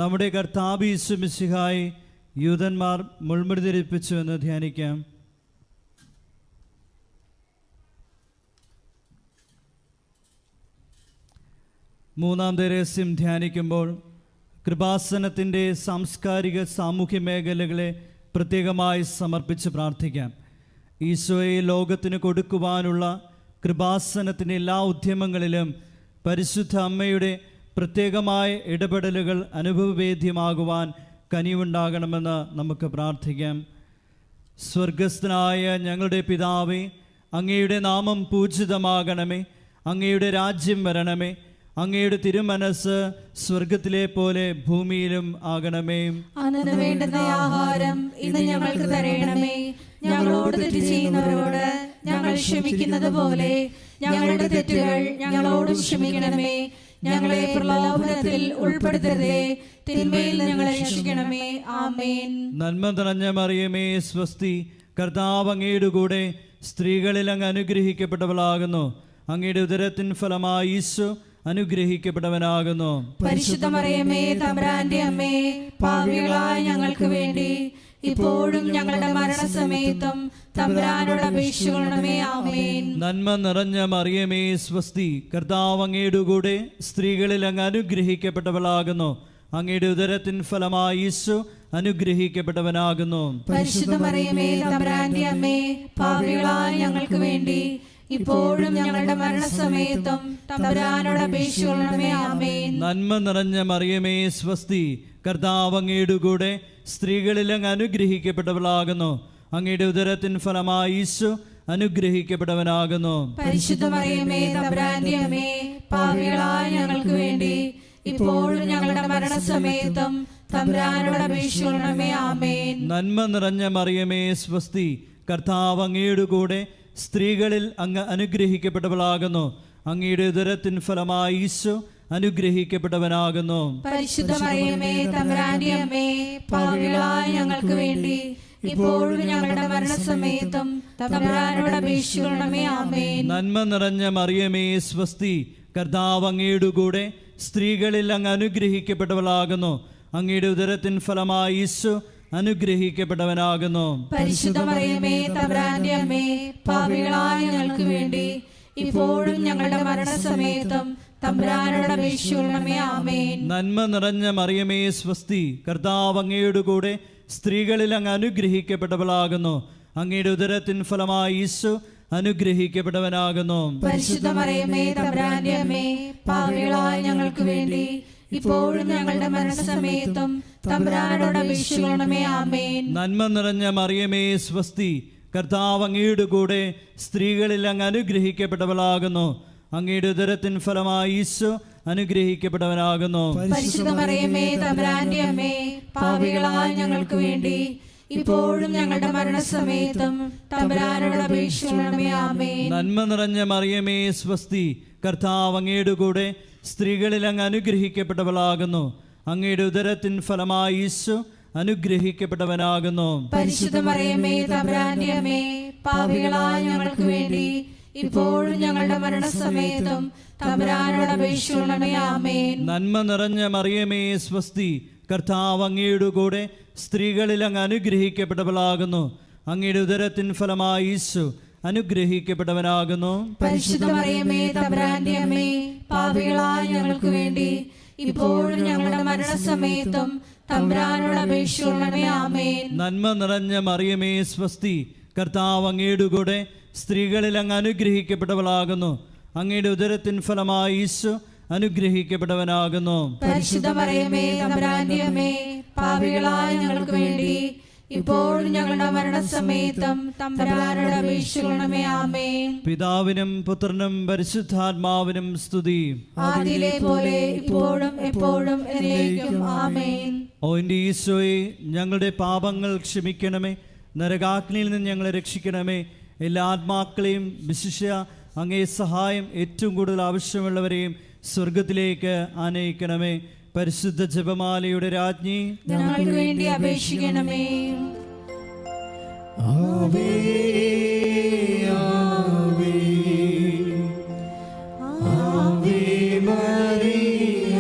[SPEAKER 5] നമ്മുടെ കർത്താവ് യേശു മിശിഹായെ യൂദന്മാർ മുൾമുടി ധരിപ്പിച്ചു എന്ന് ധ്യാനിക്കാം. മൂന്നാം ദൈവരഹസ്യം ധ്യാനിക്കുമ്പോൾ കൃപാസനത്തിൻ്റെ സാംസ്കാരിക സാമൂഹ്യ മേഖലകളെ പ്രത്യേകമായി സമർപ്പിച്ച് പ്രാർത്ഥിക്കാം. ഈശോയെ ലോകത്തിന് കൊടുക്കുവാനുള്ള കൃപാസനത്തിൻ്റെ എല്ലാ ഉദ്യമങ്ങളിലും പരിശുദ്ധ അമ്മയുടെ പ്രത്യേകമായ ഇടപെടലുകൾ അനുഭവവേദ്യമാകുവാൻ കനിവുണ്ടാകണമെന്ന് നമുക്ക് പ്രാർത്ഥിക്കാം. സ്വർഗസ്ഥനായ ഞങ്ങളുടെ പിതാവേ, അങ്ങയുടെ നാമം പൂജിതമാകണമേ, അങ്ങയുടെ രാജ്യം വരണമേ, അങ്ങയുടെ തിരുമനസ് സ്വർഗത്തിലെ പോലെ ഭൂമിയിലും ആകണമേ.
[SPEAKER 3] അന്നു വേണ്ടുന്ന ആഹാരം ഇന്ന് ഞങ്ങൾക്ക് തരണമേ. ഞങ്ങളോട് തെറ്റ് ചെയ്യുന്നവരോട് ഞങ്ങൾ ക്ഷമിക്കുന്നത് പോലെ ഞങ്ങളുടെ തെറ്റുകൾ ഞങ്ങളോട് ക്ഷമിക്കണമേ. ഞങ്ങളെ പ്രലോഭനത്തിൽ ഉൾപ്പെടുത്തരുതേ, തിന്മയിൽ ഞങ്ങളെ രക്ഷിക്കണമേ. ആമേൻ.
[SPEAKER 5] നന്മ നിറഞ്ഞ മറിയമേ സ്വസ്തി, കർത്താവ് അങ്ങയുടെ കൂടെ സ്ത്രീകളിൽ അങ്ങ് അനുഗ്രഹിക്കപ്പെട്ടവളാകുന്നു. അങ്ങയുടെ ഉദരത്തിൻ ഫലമായി ഈശോ അനുഗ്രഹിക്കപ്പെട്ടവനാകുന്നു.
[SPEAKER 3] പരിശുദ്ധ മറിയമേ തമ്പുരാന്റെ അമ്മേ, പാപികളായ ഞങ്ങൾക്ക് വേണ്ടി ഇപ്പോഴും ഞങ്ങളുടെ മരണസമയത്തും തമ്പുരാനോട് അപേക്ഷിക്കണമേ. ആമേൻ.
[SPEAKER 5] നന്മ നിറഞ്ഞ മറിയമേ സ്വസ്തി, കർത്താവ് അങ്ങയുടെ കൂടെ സ്ത്രീകളിൽ അങ്ങ് അനുഗ്രഹിക്കപ്പെട്ടവളാകുന്നു. അങ്ങയുടെ ഉദരത്തിൻ ഫലമായി ഈശോ അനുഗ്രഹിക്കപ്പെട്ടവനാകുന്നു.
[SPEAKER 3] പരിശുദ്ധ മറിയമേ തമ്പുരാന്റെ അമ്മേ, പാപികളായ ഞങ്ങൾക്ക് വേണ്ടി ഇപ്പോഴും ഞങ്ങളുടെ മരണസമയത്തും തമ്പുരാനോട് അപേക്ഷിക്കണമേ. ആമേൻ.
[SPEAKER 5] നന്മ നിറഞ്ഞ മറിയമേ സ്വസ്തി, കർത്താവ് അങ്ങയുടെ കൂടെ സ്ത്രീകളിൽ അങ്ങ് അനുഗ്രഹിക്കപ്പെട്ടവളാകുന്നു. അങ്ങയുടെ ഉദരത്തിൻ ഫലമായി ഈശോ അനുഗ്രഹിക്കപ്പെട്ടവനാകുന്നു.
[SPEAKER 3] പരിശുദ്ധ മറിയമേ തമ്പുരാന്റെ അമ്മേ, പാപികളായ ഞങ്ങൾക്ക് വേണ്ടി ഇപ്പോഴും ഞങ്ങളുടെ മരണസമയത്തും തമ്പുരാനോട് അപേക്ഷിക്കണമേ. ആമേൻ.
[SPEAKER 5] നന്മ നിറഞ്ഞ മറിയമേ സ്വസ്തി, കർത്താവ് അങ്ങയുടെ കൂടെ സ്ത്രീകളിൽ അങ്ങ് അനുഗ്രഹിക്കപ്പെട്ടവളാകുന്നു. അങ്ങയുടെ ഉദരത്തിൻ ഫലമായി ഈശോ അനുഗ്രഹിക്കപ്പെട്ടവനാകുന്നു.
[SPEAKER 3] പരിശുദ്ധ മറിയമേ തമ്പുരാന്റെ അമ്മേ, പാപികളായ ഞങ്ങൾക്ക് വേണ്ടി ഇപ്പോഴും ഞങ്ങളുടെ മരണസമയത്തും തമ്പുരാനോട് അപേക്ഷിക്കണമേ. ആമേൻ.
[SPEAKER 5] നന്മ നിറഞ്ഞ മറിയമേ സ്വസ്തി, കർത്താവ് അങ്ങയുടെ കൂടെ സ്ത്രീകളിൽ അങ്ങ് അനുഗ്രഹിക്കപ്പെട്ടവളാകുന്നു. അങ്ങയുടെ ഉദരത്തിൻ ഫലമായി ഈശോ അനുഗ്രഹിക്കപ്പെട്ടവനാകുന്നു.
[SPEAKER 3] പരിശുദ്ധ മറിയമേ തമ്പുരാന്റെ അമ്മേ, പാപികളായ ഞങ്ങൾക്ക് വേണ്ടി ഇപ്പോഴും ഞങ്ങളുടെ മരണസമയത്തും തമ്പുരാനോട് അപേക്ഷിക്കണമേ. ആമേൻ.
[SPEAKER 5] നന്മ നിറഞ്ഞ മറിയമേ സ്വസ്തി, കർത്താവ് അങ്ങയുടെ കൂടെ സ്ത്രീകളിൽ അങ്ങ് അനുഗ്രഹിക്കപ്പെട്ടവളാകുന്നു. അങ്ങയുടെ ഉദരത്തിൻ ഫലമായി ഈശോ അനുഗ്രഹിക്കപ്പെട്ടവനാകുന്നു.
[SPEAKER 3] പരിശുദ്ധ മറിയമേ തമ്പുരാന്റെ അമ്മേ, പാപികളായ ഞങ്ങൾക്ക് വേണ്ടി ഇപ്പോഴും ഞങ്ങളുടെ മരണസമയത്തും തമ്പുരാനോട് അപേക്ഷിക്കണമേ. ആമേൻ.
[SPEAKER 5] നന്മ നിറഞ്ഞ മറിയമേ സ്വസ്തി, കർത്താവ് അങ്ങയുടെ കൂടെ സ്ത്രീകളിൽ അങ്ങ് അനുഗ്രഹിക്കപ്പെട്ടവളാകുന്നു. അങ്ങയുടെ ഉദരത്തിൻ ഫലമായി ഈശോ അനുഗ്രഹിക്കപ്പെട്ടവനാകുന്നു.
[SPEAKER 3] പരിശുദ്ധ മറിയമേ തമ്പുരാന്റെ അമ്മേ, പാപികളായ ഞങ്ങൾക്ക് വേണ്ടി ഇപ്പോഴും ഞങ്ങളുടെ മരണസമയത്തും തമ്പുരാനോട് അപേക്ഷിക്കണമേ. ആമേൻ.
[SPEAKER 5] നന്മ നിറഞ്ഞ മറിയമേ സ്വസ്തി, കർത്താവ് അങ്ങയുടെ കൂടെ സ്ത്രീകളിൽ അങ്ങ് അനുഗ്രഹിക്കപ്പെട്ടവളാകുന്നു. അങ്ങയുടെ ഉദരത്തിൻ ഫലമായി ഈശോ അനുഗ്രഹിക്കപ്പെട്ടവനാകുന്നു.
[SPEAKER 3] പരിശുദ്ധ മറിയമേ തമ്പുരാന്റെ അമ്മേ, പാപികളായ ഞങ്ങൾക്ക് വേണ്ടി ഇപ്പോഴും ഞങ്ങളുടെ മരണസമയത്തും തമ്പുരാനോട് അപേക്ഷിക്കണമേ. ആമേൻ.
[SPEAKER 5] നന്മ നിറഞ്ഞ മറിയമേ സ്വസ്തി, കർത്താവ് അങ്ങയുടെ കൂടെ സ്ത്രീകളിൽ അങ്ങ് അനുഗ്രഹിക്കപ്പെട്ടവളാകുന്നു. അങ്ങയുടെ ഉദരത്തിൻ ഫലമായി ഈശോ അനുഗ്രഹിക്കപ്പെട്ടവനാകുന്നു.
[SPEAKER 3] പരിശുദ്ധ മറിയമേ തമ്പുരാന്റെ അമ്മേ, പാപികളായ ഞങ്ങൾക്ക് വേണ്ടി ഇപ്പോഴും ഞങ്ങളുടെ മരണസമയത്തും തമ്പുരാനോട് അപേക്ഷിക്കണമേ. ആമേൻ.
[SPEAKER 5] നന്മ നിറഞ്ഞ മറിയമേ സ്വസ്തി, കർത്താവ് അങ്ങയുടെ കൂടെ സ്ത്രീകളിൽ അങ്ങ് അനുഗ്രഹിക്കപ്പെട്ടവളാകുന്നു. അങ്ങയുടെ ഉദരത്തിൻ ഫലമായി ഈശോ അനുഗ്രഹിക്കപ്പെട്ടവനാകുന്നു.
[SPEAKER 3] പരിശുദ്ധ മറിയമേ തമ്പുരാന്റെ അമ്മേ, പാപികളായ ഞങ്ങൾക്ക് വേണ്ടി ഇപ്പോഴും ഞങ്ങളുടെ മരണസമയത്തും തമ്പുരാനോട് അപേക്ഷിക്കണമേ. ആമേൻ.
[SPEAKER 5] പിതാവിനും പുത്രനും പരിശുദ്ധാത്മാവിനും സ്തുതി.
[SPEAKER 3] ആദിയിലെ പോലെ ഇപ്പോഴും എപ്പോഴും എന്നേക്കും. ആമേൻ.
[SPEAKER 5] ഓ എൻ്റെ ഈശോയെ, ഞങ്ങളുടെ പാപങ്ങൾ ക്ഷമിക്കണമേ, നരകാഗ്നിയിൽ നിന്ന് ഞങ്ങളെ രക്ഷിക്കണമേ. എല്ലാ ആത്മാക്കളെയും വിശിഷ്യ അങ്ങേ സഹായം ഏറ്റവും കൂടുതൽ ആവശ്യമുള്ളവരെയും സ്വർഗത്തിലേക്ക് ആനയിക്കണമേ. പരിശുദ്ധ ജപമാലയുടെ രാജ്ഞി,
[SPEAKER 3] ഞങ്ങൾക്ക് വേണ്ടി അപേക്ഷിക്കണമേ.
[SPEAKER 6] ആവേ ആവേ ആവേ മരിയ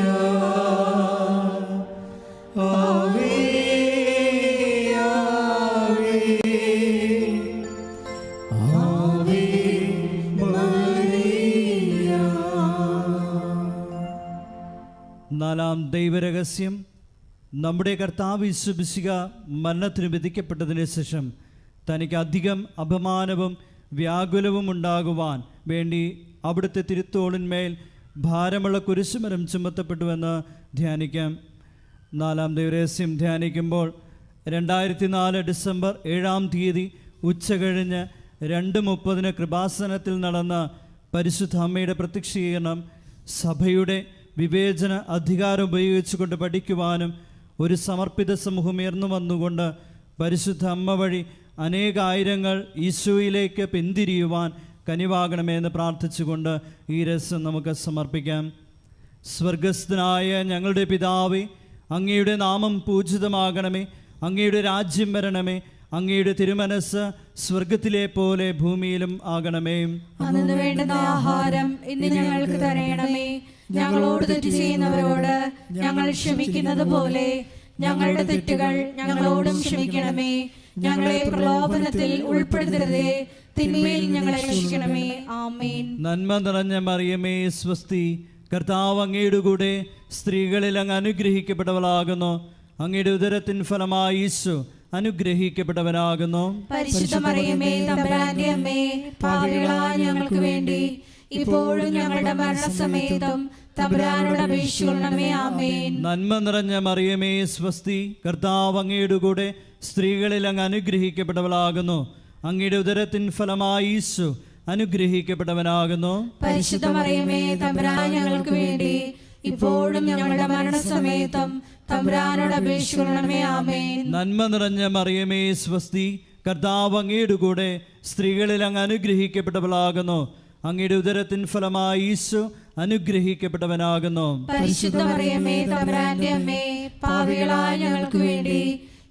[SPEAKER 5] നാലാം ദൈവരഹസ്യം, നമ്മുടെ കർത്താവ് യേശു മിശിഹ മരണത്തിന് വിധിക്കപ്പെട്ടതിന് ശേഷം തനിക്ക് അധികം അപമാനവും വ്യാകുലവും ഉണ്ടാകുവാൻ വേണ്ടി അവിടുത്തെ തിരുത്തോളിന്മേൽ ഭാരമുള്ള കുരിശുമരം ചുമത്തപ്പെട്ടുവെന്ന് ധ്യാനിക്കാം. നാലാം ദൈവരഹസ്യം ധ്യാനിക്കുമ്പോൾ 2004 ഡിസംബർ 7-ാം തീയതി ഉച്ചകഴിഞ്ഞ് 2:30 കൃപാസനത്തിൽ നടന്ന പരിശുദ്ധ അമ്മയുടെ പ്രത്യക്ഷീകരണം സഭയുടെ വിവേചന അധികാരം ഉപയോഗിച്ചുകൊണ്ട് പഠിക്കുവാനും ഒരു സമർപ്പിത സമൂഹം ഉയർന്നു വന്നുകൊണ്ട് പരിശുദ്ധ അമ്മ വഴി അനേകായിരങ്ങൾ ഈശോയിലേക്ക് പിന്തിരിയുവാൻ കനിവാകണമെന്ന് പ്രാർത്ഥിച്ചുകൊണ്ട് ഈ രസം നമുക്ക് സമർപ്പിക്കാം. സ്വർഗസ്ഥനായ ഞങ്ങളുടെ പിതാവേ, അങ്ങയുടെ നാമം പൂജിതമാകണമേ, അങ്ങയുടെ രാജ്യം വരണമേ, അങ്ങയുടെ തിരുമനസ് സ്വർഗത്തിലെ പോലെ ഭൂമിയിലും ആകണമേ.
[SPEAKER 3] അന്നു വേണ്ടുന്ന ആഹാരം ഇന്ന് ഞങ്ങൾക്ക് തരയണമേ. ഞങ്ങളോട് തെറ്റ് ചെയ്യുന്നവരോട് ഞങ്ങൾ ക്ഷമിക്കുന്നത് പോലെ ഞങ്ങളുടെ തെറ്റുകൾ ഞങ്ങളോടും ക്ഷമിക്കണമേ. ഞങ്ങളെ പ്രലോഭനത്തിൽ ഉൾപ്പെടുത്തരുതേ, തിന്മയിൽ ഞങ്ങളെ രക്ഷിക്കണമേ. ആമേൻ.
[SPEAKER 5] നന്മ നിറഞ്ഞ മറിയമേ സ്വസ്തി, കർത്താവ് അങ്ങയുടെ കൂടെ സ്ത്രീകളിൽ അങ്ങ് അനുഗ്രഹിക്കപ്പെട്ടവളാകുന്നു. അങ്ങയുടെ ഉദരത്തിൻ ഫലമായി ഈശോ അനുഗ്രഹിക്കപ്പെട്ടവനാകുന്നു.
[SPEAKER 3] പരിശുദ്ധ മറിയമേ, തമ്പുരാന്റെ അമ്മേ, പാപികളായ ഞങ്ങൾക്ക് വേണ്ടി ഇപ്പോഴും ഞങ്ങളുടെ മരണസമയത്തും തമ്പുരാനോട് അപേക്ഷിക്കണമേ. ആമേൻ.
[SPEAKER 5] നന്മ നിറഞ്ഞ മറിയമേ സ്വസ്തി, കർത്താവ് അങ്ങയുടെ കൂടെ സ്ത്രീകളിൽ അങ്ങ് അനുഗ്രഹിക്കപ്പെട്ടവളാകുന്നു. അങ്ങയുടെ ഉദരത്തിൻ ഫലമായി ഈശോ അനുഗ്രഹിക്കപ്പെട്ടവനാകുന്നു.
[SPEAKER 3] പരിശുദ്ധ മറിയമേ, തമ്പുരാൻ ഞങ്ങൾക്ക് വേണ്ടി ഇപ്പോഴും ഞങ്ങളുടെ മരണസമയത്തും തമ്പുരാനോട് അപേക്ഷിക്കണമേ. ആമേൻ.
[SPEAKER 5] നന്മ നിറഞ്ഞ മറിയമേ സ്വസ്തി, കർത്താവ് അങ്ങയുടെ കൂടെ സ്ത്രീകളിൽ അങ്ങ് അനുഗ്രഹിക്കപ്പെട്ടവളാകുന്നു. അങ്ങയുടെ ഉദരത്തിൻ ഫലമായി ഈശോ അനുഗ്രഹിക്കപ്പെട്ടവനാകുന്നു.
[SPEAKER 3] പരിശുദ്ധ മറിയമേ, തമ്പുരാന്റെ അമ്മേ, പാപികളായ ഞങ്ങൾക്ക് വേണ്ടി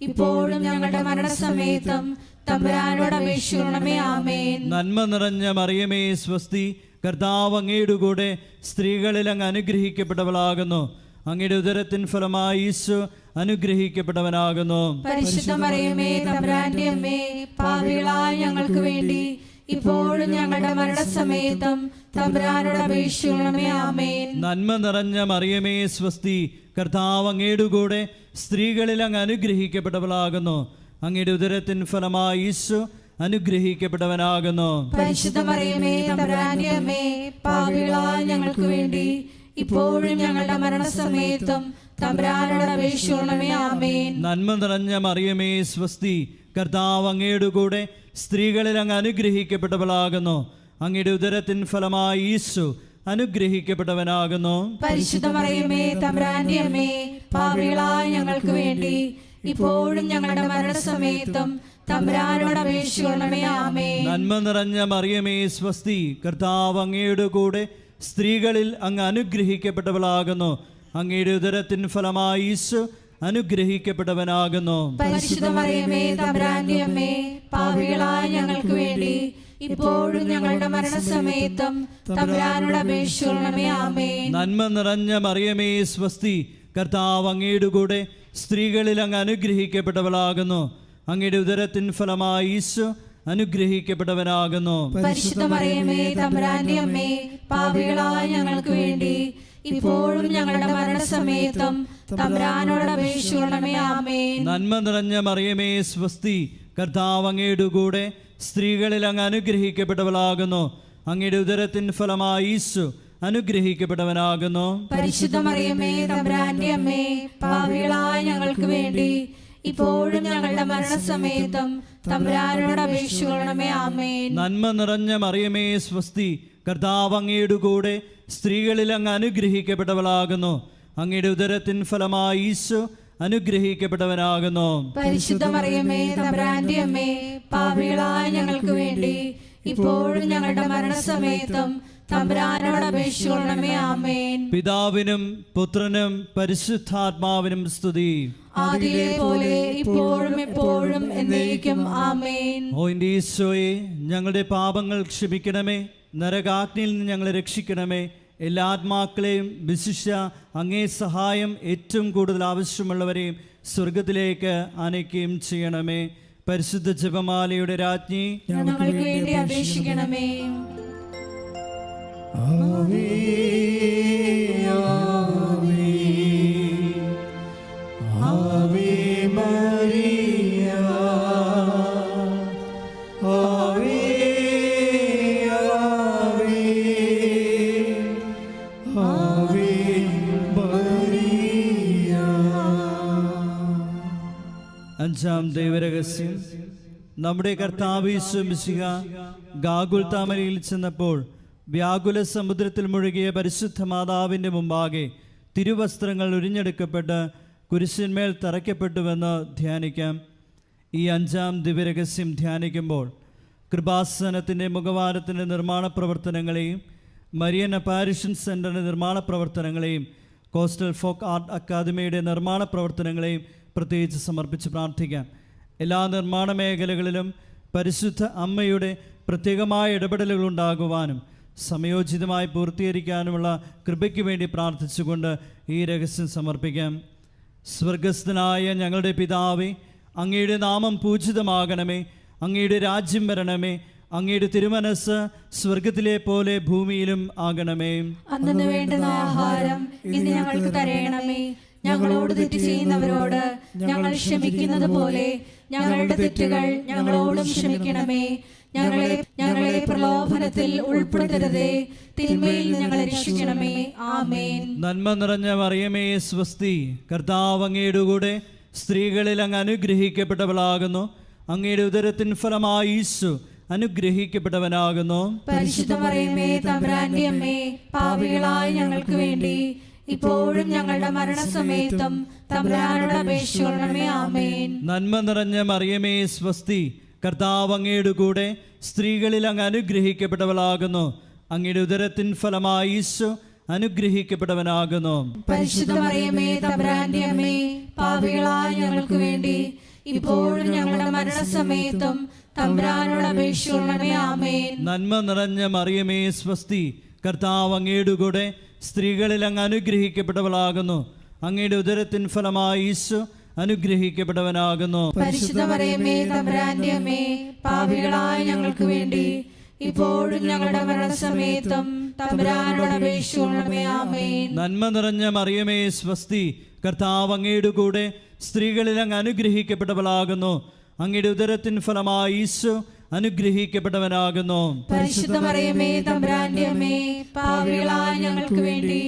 [SPEAKER 3] ഇപ്പോഴും ഞങ്ങളുടെ മരണസമയത്തും തമ്പുരാനോട് അപേക്ഷിക്കണമേ. ആമേൻ.
[SPEAKER 5] നന്മ നിറഞ്ഞ മറിയമേ സ്വസ്തി, കർത്താവ് അങ്ങയുടെ കൂടെ സ്ത്രീകളിൽ അങ്ങ് അനുഗ്രഹിക്കപ്പെട്ടവളാകുന്നു. അങ്ങയുടെ ഉദരത്തിൻ ഫലമായി ഈശോ അനുഗ്രഹിക്കപ്പെട്ടവനാകുന്നു.
[SPEAKER 3] പരിശുദ്ധ മറിയമേ, തമ്പുരാന്റെ അമ്മേ, പാപികളായ ഞങ്ങൾക്ക് വേണ്ടി ഇപ്പോഴും ഞങ്ങളുടെ മരണസമയത്തും തമ്പുരാനോട് അപേക്ഷിക്കണമേ. ആമേൻ.
[SPEAKER 5] നന്മ നിറഞ്ഞ മറിയമേ സ്വസ്തി, കർത്താവ് അങ്ങയുടെ കൂടെ സ്ത്രീകളിൽ അങ്ങ് അനുഗ്രഹിക്കപ്പെട്ടവളാകുന്നു. അങ്ങയുടെ ഉദരത്തിൻ ഫലമായി ഈശോ അനുഗ്രഹിക്കപ്പെട്ടവനാകുന്നു.
[SPEAKER 3] പരിശുദ്ധ മറിയമേ, തമ്പുരാന്റെ അമ്മേ, പാപികളായ ഞങ്ങൾക്ക് വേണ്ടി ഇപ്പോഴും ഞങ്ങളുടെ മരണസമയത്തും തമ്പുരാനോട് അപേക്ഷിക്കണമേ. ആമേൻ.
[SPEAKER 5] നന്മ നിറഞ്ഞ മറിയമേ സ്വസ്തി, കർത്താവ് അങ്ങയുടെ കൂടെ സ്ത്രീകളിൽ അങ്ങ് അനുഗ്രഹിക്കപ്പെട്ടവളാകുന്നു. അങ്ങയുടെ ഉദരത്തിൻ ഫലമായി ഈശോ അനുഗ്രഹിക്കപ്പെട്ടവനാകുന്നു.
[SPEAKER 3] പരിശുദ്ധ മറിയമേ, തമ്പുരാന്റെ അമ്മേ, പാപികളായ ഞങ്ങൾക്ക് വേണ്ടി ഇപ്പോഴും ഞങ്ങളുടെ മരണസമയത്തും തമ്പുരാനോട് അപേക്ഷിക്കണമേ. ആമേൻ.
[SPEAKER 5] നന്മ നിറഞ്ഞ മറിയമേ സ്വസ്തി, കർത്താവ് അങ്ങയുടെ കൂടെ സ്ത്രീകളിൽ അങ്ങ് അനുഗ്രഹിക്കപ്പെട്ടവളാകുന്നു. അങ്ങയുടെ ഉദരത്തിൻ ഫലമായി ഈശോ അനുഗ്രഹിക്കപ്പെട്ടവനാകുന്നു.
[SPEAKER 3] പരിശുദ്ധ മറിയമേ, തമ്പുരാന്റെ അമ്മേ, പാപികളായ ഞങ്ങൾക്ക് വേണ്ടി ഇപ്പോഴും ഞങ്ങളുടെ മരണസമയത്തും തമ്പുരാനോട് അപേക്ഷിക്കണമേ. ആമേൻ.
[SPEAKER 5] നന്മ നിറഞ്ഞ മറിയമേ സ്വസ്തി, കർത്താവ് അങ്ങയുടെ കൂടെ സ്ത്രീകളിൽ അങ്ങ് അനുഗ്രഹിക്കപ്പെട്ടവളാകുന്നു. അങ്ങയുടെ ഉദരത്തിൻ ഫലമായി ഈശോ അനുഗ്രഹിക്കപ്പെട്ടവനാകുന്നു.
[SPEAKER 3] പരിശുദ്ധ മറിയമേ, തമ്പുരാന്റെ അമ്മേ, പാപികളായ ഞങ്ങൾക്ക് വേണ്ടി ഇപ്പോഴും ഞങ്ങളുടെ മരണസമയത്തും തമ്പുരാനോട് അപേക്ഷിക്കണമേ. ആമേൻ.
[SPEAKER 5] നന്മ നിറഞ്ഞ മറിയമേ സ്വസ്തി, കർത്താവ് അങ്ങയുടെ കൂടെ സ്ത്രീകളിൽ അങ്ങ് അനുഗ്രഹിക്കപ്പെട്ടവളാകുന്നു. അങ്ങയുടെ ഉദരത്തിൻ ഫലമായി ഈശോ അനുഗ്രഹിക്കപ്പെട്ടവനാകുന്നു.
[SPEAKER 3] പരിശുദ്ധ മറിയമേ, തമ്പുരാന്റെ അമ്മേ, പാപികളായ ഞങ്ങൾക്ക് വേണ്ടി ഇപ്പോഴും ഞങ്ങളുടെ മരണസമയത്തും തമ്പുരാനോട് അപേക്ഷിക്കണമേ. ആമേൻ.
[SPEAKER 5] നന്മ നിറഞ്ഞ മറിയമേ സ്വസ്തി, കർത്താവ് അങ്ങയുടെ കൂടെ സ്ത്രീകളിൽ അങ്ങ് അനുഗ്രഹിക്കപ്പെട്ടവളാകുന്നു. അങ്ങയുടെ ഉദരത്തിൻ ഫലമായി ഈശോ അനുഗ്രഹിക്കപ്പെട്ടവനാകുന്നു.
[SPEAKER 3] പരിശുദ്ധ മറിയമേ, തമ്പുരാന്റെ അമ്മേ, പാപികളായ ഞങ്ങൾക്ക് വേണ്ടി ഇപ്പോഴും ഞങ്ങളുടെ മരണസമയത്തും തമ്പുരാനോട് അപേക്ഷിക്കണമേ. ആമേൻ.
[SPEAKER 5] പിതാവിനും പുത്രനും പരിശുദ്ധാത്മാവിനും സ്തുതി.
[SPEAKER 3] ആദിയിലെ പോലെ ഇപ്പോഴും എപ്പോഴും എന്നേക്കും. ആമേൻ.
[SPEAKER 5] ഓ എൻ്റെ ഈശോയെ, ഞങ്ങളുടെ പാപങ്ങൾ ക്ഷമിക്കണമേ, നരകാഗ്നിയിൽ നിന്ന് ഞങ്ങളെ രക്ഷിക്കണമേ. എല്ലാ ആത്മാക്കളെയും വിശിഷ്യ അങ്ങേ സഹായം ഏറ്റവും കൂടുതൽ ആവശ്യമുള്ളവരെയും സ്വർഗത്തിലേക്ക് ആനയിക്കുകയും ചെയ്യണമേ. പരിശുദ്ധ ജപമാലയുടെ രാജ്ഞി,
[SPEAKER 3] ഞങ്ങൾക്ക് വേണ്ടി അപേക്ഷിക്കണമേ.
[SPEAKER 6] ആമേൻ. ആമേൻ.
[SPEAKER 5] അഞ്ചാം ദൈവരഹസ്യം. നമ്മുടെ കർത്താവ് യേശു മിശിഹ ഗാഗുൽത്താമലയിൽ ചെന്നപ്പോൾ വ്യാകുല സമുദ്രത്തിൽ മുഴുകിയ പരിശുദ്ധ മാതാവിൻ്റെ മുമ്പാകെ തിരുവസ്ത്രങ്ങൾ ഉരിഞ്ഞെടുക്കപ്പെട്ട് കുരിശിന്മേൽ തറയ്ക്കപ്പെട്ടുവെന്ന് ധ്യാനിക്കാം. ഈ അഞ്ചാം ദിവ്യരഹസ്യം ധ്യാനിക്കുമ്പോൾ കൃപാസനത്തിൻ്റെ മുഖവാരത്തിൻ്റെ നിർമ്മാണ പ്രവർത്തനങ്ങളെയും മരിയൻ അപ്പാരിഷൻ സെൻ്ററിൻ്റെ നിർമ്മാണ പ്രവർത്തനങ്ങളെയും കോസ്റ്റൽ ഫോക്ക് ആർട്ട് അക്കാദമിയുടെ നിർമ്മാണ പ്രവർത്തനങ്ങളെയും പ്രത്യേകിച്ച് സമർപ്പിച്ച് പ്രാർത്ഥിക്കാം. എല്ലാ നിർമ്മാണ മേഖലകളിലും പരിശുദ്ധ അമ്മയുടെ പ്രത്യേകമായ ഇടപെടലുകൾ ഉണ്ടാകുവാനും സമയോചിതമായി പൂർത്തീകരിക്കാനുമുള്ള കൃപയ്ക്ക് വേണ്ടി പ്രാർത്ഥിച്ചുകൊണ്ട് ഈ രഹസ്യം സമർപ്പിക്കാം. സ്വർഗസ്ഥനായ ഞങ്ങളുടെ പിതാവേ, അങ്ങയുടെ നാമം പൂജിതമാകണമേ, അങ്ങയുടെ രാജ്യം വരണമേ, അങ്ങയുടെ തിരുമനസ് സ്വർഗത്തിലെ പോലെ ഭൂമിയിലും ആകണമേ.
[SPEAKER 3] അന്നു വേണ്ടുന്ന ആഹാരം ഇന്ന് ഞങ്ങൾക്ക് തരയണമേ. ഞങ്ങളോട് തെറ്റ് ചെയ്യുന്നവരോട് ഞങ്ങൾ ക്ഷമിക്കുന്നത് പോലെ ഞങ്ങളുടെ തെറ്റുകൾ ഞങ്ങളോടും ക്ഷമിക്കണമേ. ഞങ്ങളെ പ്രലോഭനത്തിൽ ഉൾപ്പെടുത്തരുതേ, തിന്മയിൽ ഞങ്ങളെ രക്ഷിക്കണമേ. ആമേൻ.
[SPEAKER 5] നന്മ നിറഞ്ഞ മറിയമേ സ്വസ്തി, കർത്താവ് അങ്ങയുടെ കൂടെ സ്ത്രീകളിൽ അങ്ങ് അനുഗ്രഹിക്കപ്പെട്ടവളാകുന്നു. അങ്ങയുടെ ഉദരത്തിൻ ഫലമായി ഈശോ അനുഗ്രഹിക്കപ്പെട്ടവനാകുന്നു.
[SPEAKER 3] പരിശുദ്ധ മറിയമേ തമ്പുരാന്റെ അമ്മേ, പാപികളായ ഞങ്ങൾക്ക് വേണ്ടി ഇപ്പോഴും ഞങ്ങളുടെ മരണസമയത്തും തമ്പുരാനോട് അപേക്ഷിക്കണമേ. ആമേൻ.
[SPEAKER 5] നന്മ നിറഞ്ഞ മറിയമേ സ്വസ്തി, കർത്താവ് അങ്ങയുടെ കൂടെ സ്ത്രീകളിൽ അങ്ങ് അനുഗ്രഹിക്കപ്പെട്ടവളാകുന്നു. അങ്ങയുടെ ഉദരത്തിൻ ഫലമായി ഈശോ അനുഗ്രഹിക്കപ്പെട്ടവനാകുന്നു.
[SPEAKER 3] പരിശുദ്ധ മറിയമേ തമ്പുരാന്റെ അമ്മേ, പാപികളായ ഞങ്ങൾക്ക് വേണ്ടി ഇപ്പോഴും ഞങ്ങളുടെ മരണസമയത്തും തമ്പുരാനോട് അപേക്ഷിക്കണമേ. ആമേൻ.
[SPEAKER 5] നന്മ നിറഞ്ഞ മറിയമേ സ്വസ്തി, കർത്താവ് അങ്ങയുടെ കൂടെ സ്ത്രീകളിൽ അങ്ങ് അനുഗ്രഹിക്കപ്പെട്ടവളാകുന്നു. അങ്ങയുടെ ഉദരത്തിൻ ഫലമായി ഈശോ അനുഗ്രഹിക്കപ്പെട്ടവനാകുന്നു.
[SPEAKER 3] പരിശുദ്ധ മറിയമേ തമ്പുരാന്റെ അമ്മേ, പാപികളായ ഞങ്ങൾക്ക് വേണ്ടി ഇപ്പോഴും ഞങ്ങളുടെ മരണസമയത്തും തമ്പുരാനോട് അപേക്ഷിക്കണമേ. ആമേൻ.
[SPEAKER 5] നന്മ നിറഞ്ഞ മറിയമേ സ്വസ്തി, കർത്താവ് അങ്ങയുടെ കൂടെ സ്ത്രീകളിൽ അങ്ങ് അനുഗ്രഹിക്കപ്പെട്ടവളാകുന്നു. അങ്ങയുടെ ഉദരത്തിൻ ഫലമായി ഈശോ അനുഗ്രഹിക്കപ്പെട്ടവനാകുന്നു.
[SPEAKER 3] പരിശുദ്ധ മറിയമേ തമ്പുരാന്റെ അമ്മേ, പാപികളായ ഞങ്ങൾക്ക് വേണ്ടി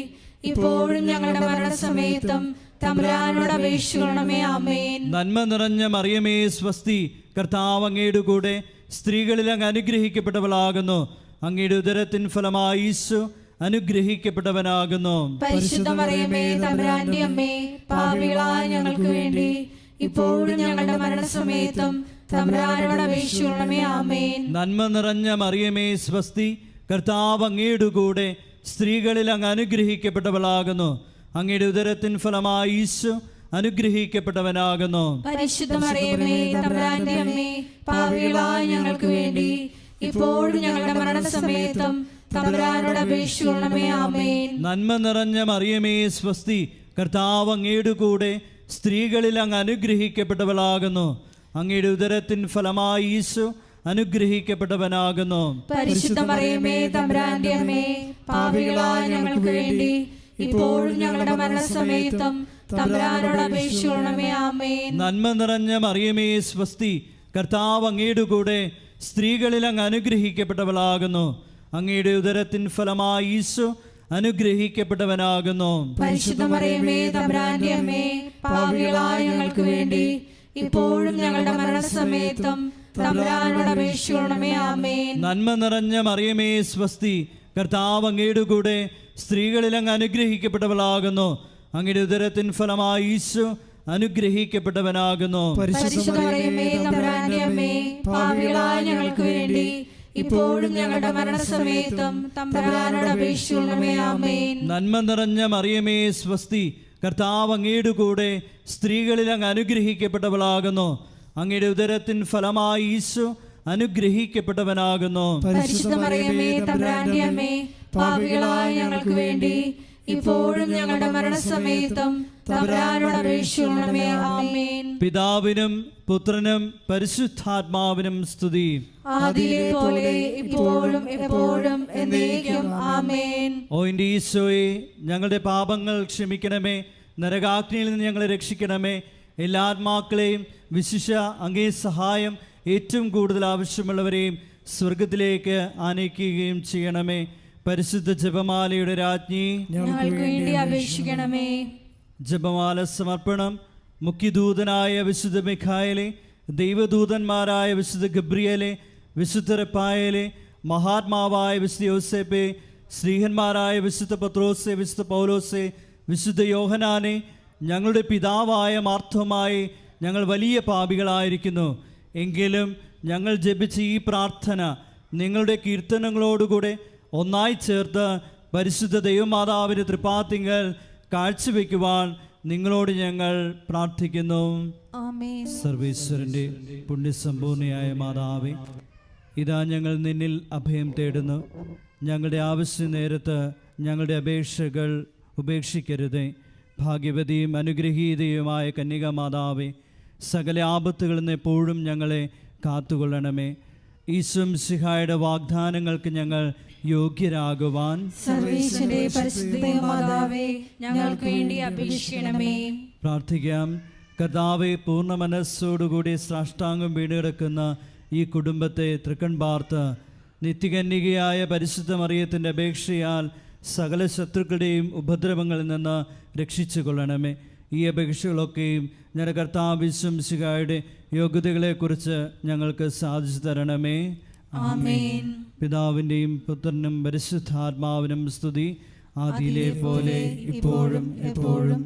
[SPEAKER 3] ഇപ്പോഴും ഞങ്ങളുടെ മരണസമയത്തും തമ്പുരാനോട് അപേക്ഷിക്കണമേ. ആമേൻ.
[SPEAKER 5] നന്മ നിറഞ്ഞ മറിയമേ സ്വസ്തി, കർത്താവ് അങ്ങയുടെ കൂടെ സ്ത്രീകളിൽ അങ്ങ് അനുഗ്രഹിക്കപ്പെട്ടവളാകുന്നു. അങ്ങയുടെ ഉദരത്തിൻ ഫലമായി ഈശോ അനുഗ്രഹിക്കപ്പെട്ടവനാകുന്നു.
[SPEAKER 3] പരിശുദ്ധ മറിയമേ തമ്പുരാന്റെ അമ്മേ, പാപികളായ ഞങ്ങൾക്ക് വേണ്ടി ഇപ്പോഴും ഞങ്ങളുടെ മരണസമയത്തും തമ്പുരാനോട് അപേക്ഷിക്കണമേ. ആമേൻ.
[SPEAKER 5] നന്മ നിറഞ്ഞ മറിയമേ സ്വസ്തി, കർത്താവ് അങ്ങയുടെ കൂടെ സ്ത്രീകളിൽ അങ്ങ് അനുഗ്രഹിക്കപ്പെട്ടവളാകുന്നു. അങ്ങയുടെ ഉദരത്തിൻ ഫലമായി ഈശോ അനുഗ്രഹിക്കപ്പെട്ടവനാകുന്നു.
[SPEAKER 3] പരിശുദ്ധ മറിയമേ തമ്പുരാന്റെ അമ്മേ, പാപികളായ ഞങ്ങൾക്ക് വേണ്ടി ഇപ്പോഴും ഞങ്ങളുടെ മരണസമയത്തും തമ്പുരാനോട് അപേക്ഷിക്കണമേ. ആമേൻ.
[SPEAKER 5] നന്മ നിറഞ്ഞ മറിയമേ സ്വസ്തി, കർത്താവ് അങ്ങയുടെ കൂടെ സ്ത്രീകളിൽ അങ്ങ് അനുഗ്രഹിക്കപ്പെട്ടവളാകുന്നു. അങ്ങയുടെ ഉദരത്തിൻ ഫലമായി ഈശോ അനുഗ്രഹിക്കപ്പെട്ടവനാകുന്നു.
[SPEAKER 3] പരിശുദ്ധ മറിയമേ തമ്പുരാന്റെ അമ്മേ, പാപികളായ ഞങ്ങൾക്ക് വേണ്ടി ഇപ്പോഴും ഞങ്ങളുടെ മരണസമയത്തും തമ്പുരാനോട് അപേക്ഷിക്കണമേ. ആമേൻ.
[SPEAKER 5] നന്മ നിറഞ്ഞ മറിയമേ സ്വസ്തി, കർത്താവ് അങ്ങയുടെ കൂടെ സ്ത്രീകളിൽ അങ്ങ് അനുഗ്രഹിക്കപ്പെട്ടവളാകുന്നു. അങ്ങയുടെ ഉദരത്തിൻ ഫലമായി ഈശോ അനുഗ്രഹിക്കപ്പെട്ടവനാകുന്നു.
[SPEAKER 3] പരിശുദ്ധ മറിയമേ തമ്പുരാന്റെ അമ്മേ, പാപികളായ ഞങ്ങൾക്ക് വേണ്ടി ഇപ്പോഴും ഞങ്ങളുടെ മരണസമയത്തും തമ്പുരാനോട് അപേക്ഷിക്കണമേ. ആമേൻ.
[SPEAKER 5] നന്മ നിറഞ്ഞ മറിയമേ സ്വസ്തി, കർത്താവ് അങ്ങയുടെ കൂടെ സ്ത്രീകളിൽ അങ്ങ് അനുഗ്രഹിക്കപ്പെട്ടവളാകുന്നു. അങ്ങയുടെ ഉദരത്തിൻ ഫലമായി ഈശോ അനുഗ്രഹിക്കപ്പെട്ടവനാകുന്നു.
[SPEAKER 3] പരിശുദ്ധ മറിയമേ തമ്പുരാന്റെ അമ്മേ, പാപികളായ ഞങ്ങൾക്ക് വേണ്ടി ഇപ്പോഴും ഞങ്ങളുടെ മരണസമയത്തും തമ്പുരാനോട് അപേക്ഷിക്കണമേ. ആമേൻ.
[SPEAKER 5] നന്മ നിറഞ്ഞ മറിയമേ സ്വസ്തി, കർത്താവ് അങ്ങയുടെ കൂടെ സ്ത്രീകളിൽ അങ്ങ് അനുഗ്രഹിക്കപ്പെട്ടവളാകുന്നു. അങ്ങയുടെ ഉദരത്തിൻ ഫലമായി ഈശോ അനുഗ്രഹിക്കപ്പെട്ടവനാകുന്നു.
[SPEAKER 3] പരിശുദ്ധ മറിയമേ തമ്പുരാന്റെ അമ്മേ, പാപികളായ ഞങ്ങൾക്ക് വേണ്ടി ഇപ്പോഴും ഞങ്ങളുടെ മരണസമയത്തും തമ്പുരാനോട് അപേക്ഷിക്കണമേ. ആമേൻ.
[SPEAKER 5] പിതാവിനും പുത്രനും പരിശുദ്ധാത്മാവിനും സ്തുതി.
[SPEAKER 3] ആദിയിലെ പോലെ ഇപ്പോഴും എപ്പോഴും എന്നേക്കും. ആമേൻ.
[SPEAKER 5] ഓ എൻ്റെ ഈശോയെ, ഞങ്ങളുടെ പാപങ്ങൾ ക്ഷമിക്കണമേ, നരകാഗ്നിയിൽ നിന്ന് ഞങ്ങളെ രക്ഷിക്കണമേ. എല്ലാ ആത്മാക്കളെയും വിശിഷ്യ അങ്ങേ സഹായം ഏറ്റവും കൂടുതൽ ആവശ്യമുള്ളവരെയും സ്വർഗത്തിലേക്ക് ആനയിക്കുകയും ചെയ്യണമേ. പരിശുദ്ധ ജപമാലയുടെ രാജ്ഞി,
[SPEAKER 3] ഞങ്ങൾക്ക് വേണ്ടി അപേക്ഷിക്കണമേ.
[SPEAKER 5] ജപമാല സമർപ്പണം. മുഖ്യദൂതനായ വിശുദ്ധ മിഖായേലെ, ദൈവദൂതന്മാരായ വിശുദ്ധ ഗബ്രിയേലെ, വിശുദ്ധ റഫായേലെ, മഹാത്മാവായ വിശുദ്ധ യോസേപ്പെ, ശ്രീഹന്മാരായ വിശുദ്ധ പത്രോസെ, വിശുദ്ധ പൗലോസെ, വിശുദ്ധ യോഹനാനെ, ഞങ്ങളുടെ പിതാവായ മാർത്തോമായി, ഞങ്ങൾ വലിയ പാപികളായിരിക്കുന്നു. എങ്കിലും ഞങ്ങൾ ജപിച്ച ഈ പ്രാർത്ഥന നിങ്ങളുടെ കീർത്തനങ്ങളോടുകൂടെ ഒന്നായി ചേർത്ത് പരിശുദ്ധ ദൈവമാതാവിൻ്റെ തൃപ്പാത്തിങ്കൽ കാഴ്ചവെക്കുവാൻ നിങ്ങളോട് ഞങ്ങൾ പ്രാർത്ഥിക്കുന്നു. സർവേശ്വരൻ്റെ പുണ്യസമ്പൂർണയായ മാതാവേ, ഇതാ ഞങ്ങൾ നിന്നിൽ അഭയം തേടുന്നു. ഞങ്ങളുടെ ആവശ്യ നേരത്ത് ഞങ്ങളുടെ അപേക്ഷകൾ ഉപേക്ഷിക്കരുതേ. ഭാഗ്യവതിയും അനുഗ്രഹീതയുമായ കന്യകാമാതാവേ, സകല ആപത്തുകളിൽ നിന്ന് എപ്പോഴും ഞങ്ങളെ കാത്തുകൊള്ളണമേ. ഈശോ മിശിഹായുടെ വാഗ്ദാനങ്ങൾക്ക് ഞങ്ങൾ യോഗ്യരാകുവാൻ
[SPEAKER 3] സർവേശ്വരന്റെ പരിശുദ്ധ മാതാവേ, ഞങ്ങൾക്ക് വേണ്ടി അപേക്ഷിക്കണമേ.
[SPEAKER 5] പ്രാർത്ഥിക്കാം. കർത്താവെ, പൂർണ്ണ മനസ്സോടുകൂടി സാഷ്ടാംഗം വീണുകിടക്കുന്ന ഈ കുടുംബത്തെ തൃക്കൺ പാർത്ത് നിത്യകന്യകയായ പരിശുദ്ധ മറിയത്തിൻ്റെ അപേക്ഷയാൽ സകല ശത്രുക്കളുടെയും ഉപദ്രവങ്ങളിൽ നിന്ന് രക്ഷിച്ചു കൊള്ളണമേ. ഈ അപേക്ഷകളൊക്കെയും ഞങ്ങളുടെ കർത്താവ് ഈശോ മിശിഹായുടെ യോഗ്യതകളെക്കുറിച്ച് ഞങ്ങൾക്ക് സാധിച്ചു തരണമേ.
[SPEAKER 3] ആമേൻ.
[SPEAKER 5] പിതാവിൻ്റെയും പുത്രനും പരിശുദ്ധാത്മാവിനും സ്തുതി, ആദിയിലെ പോലെ ഇപ്പോഴും എപ്പോഴും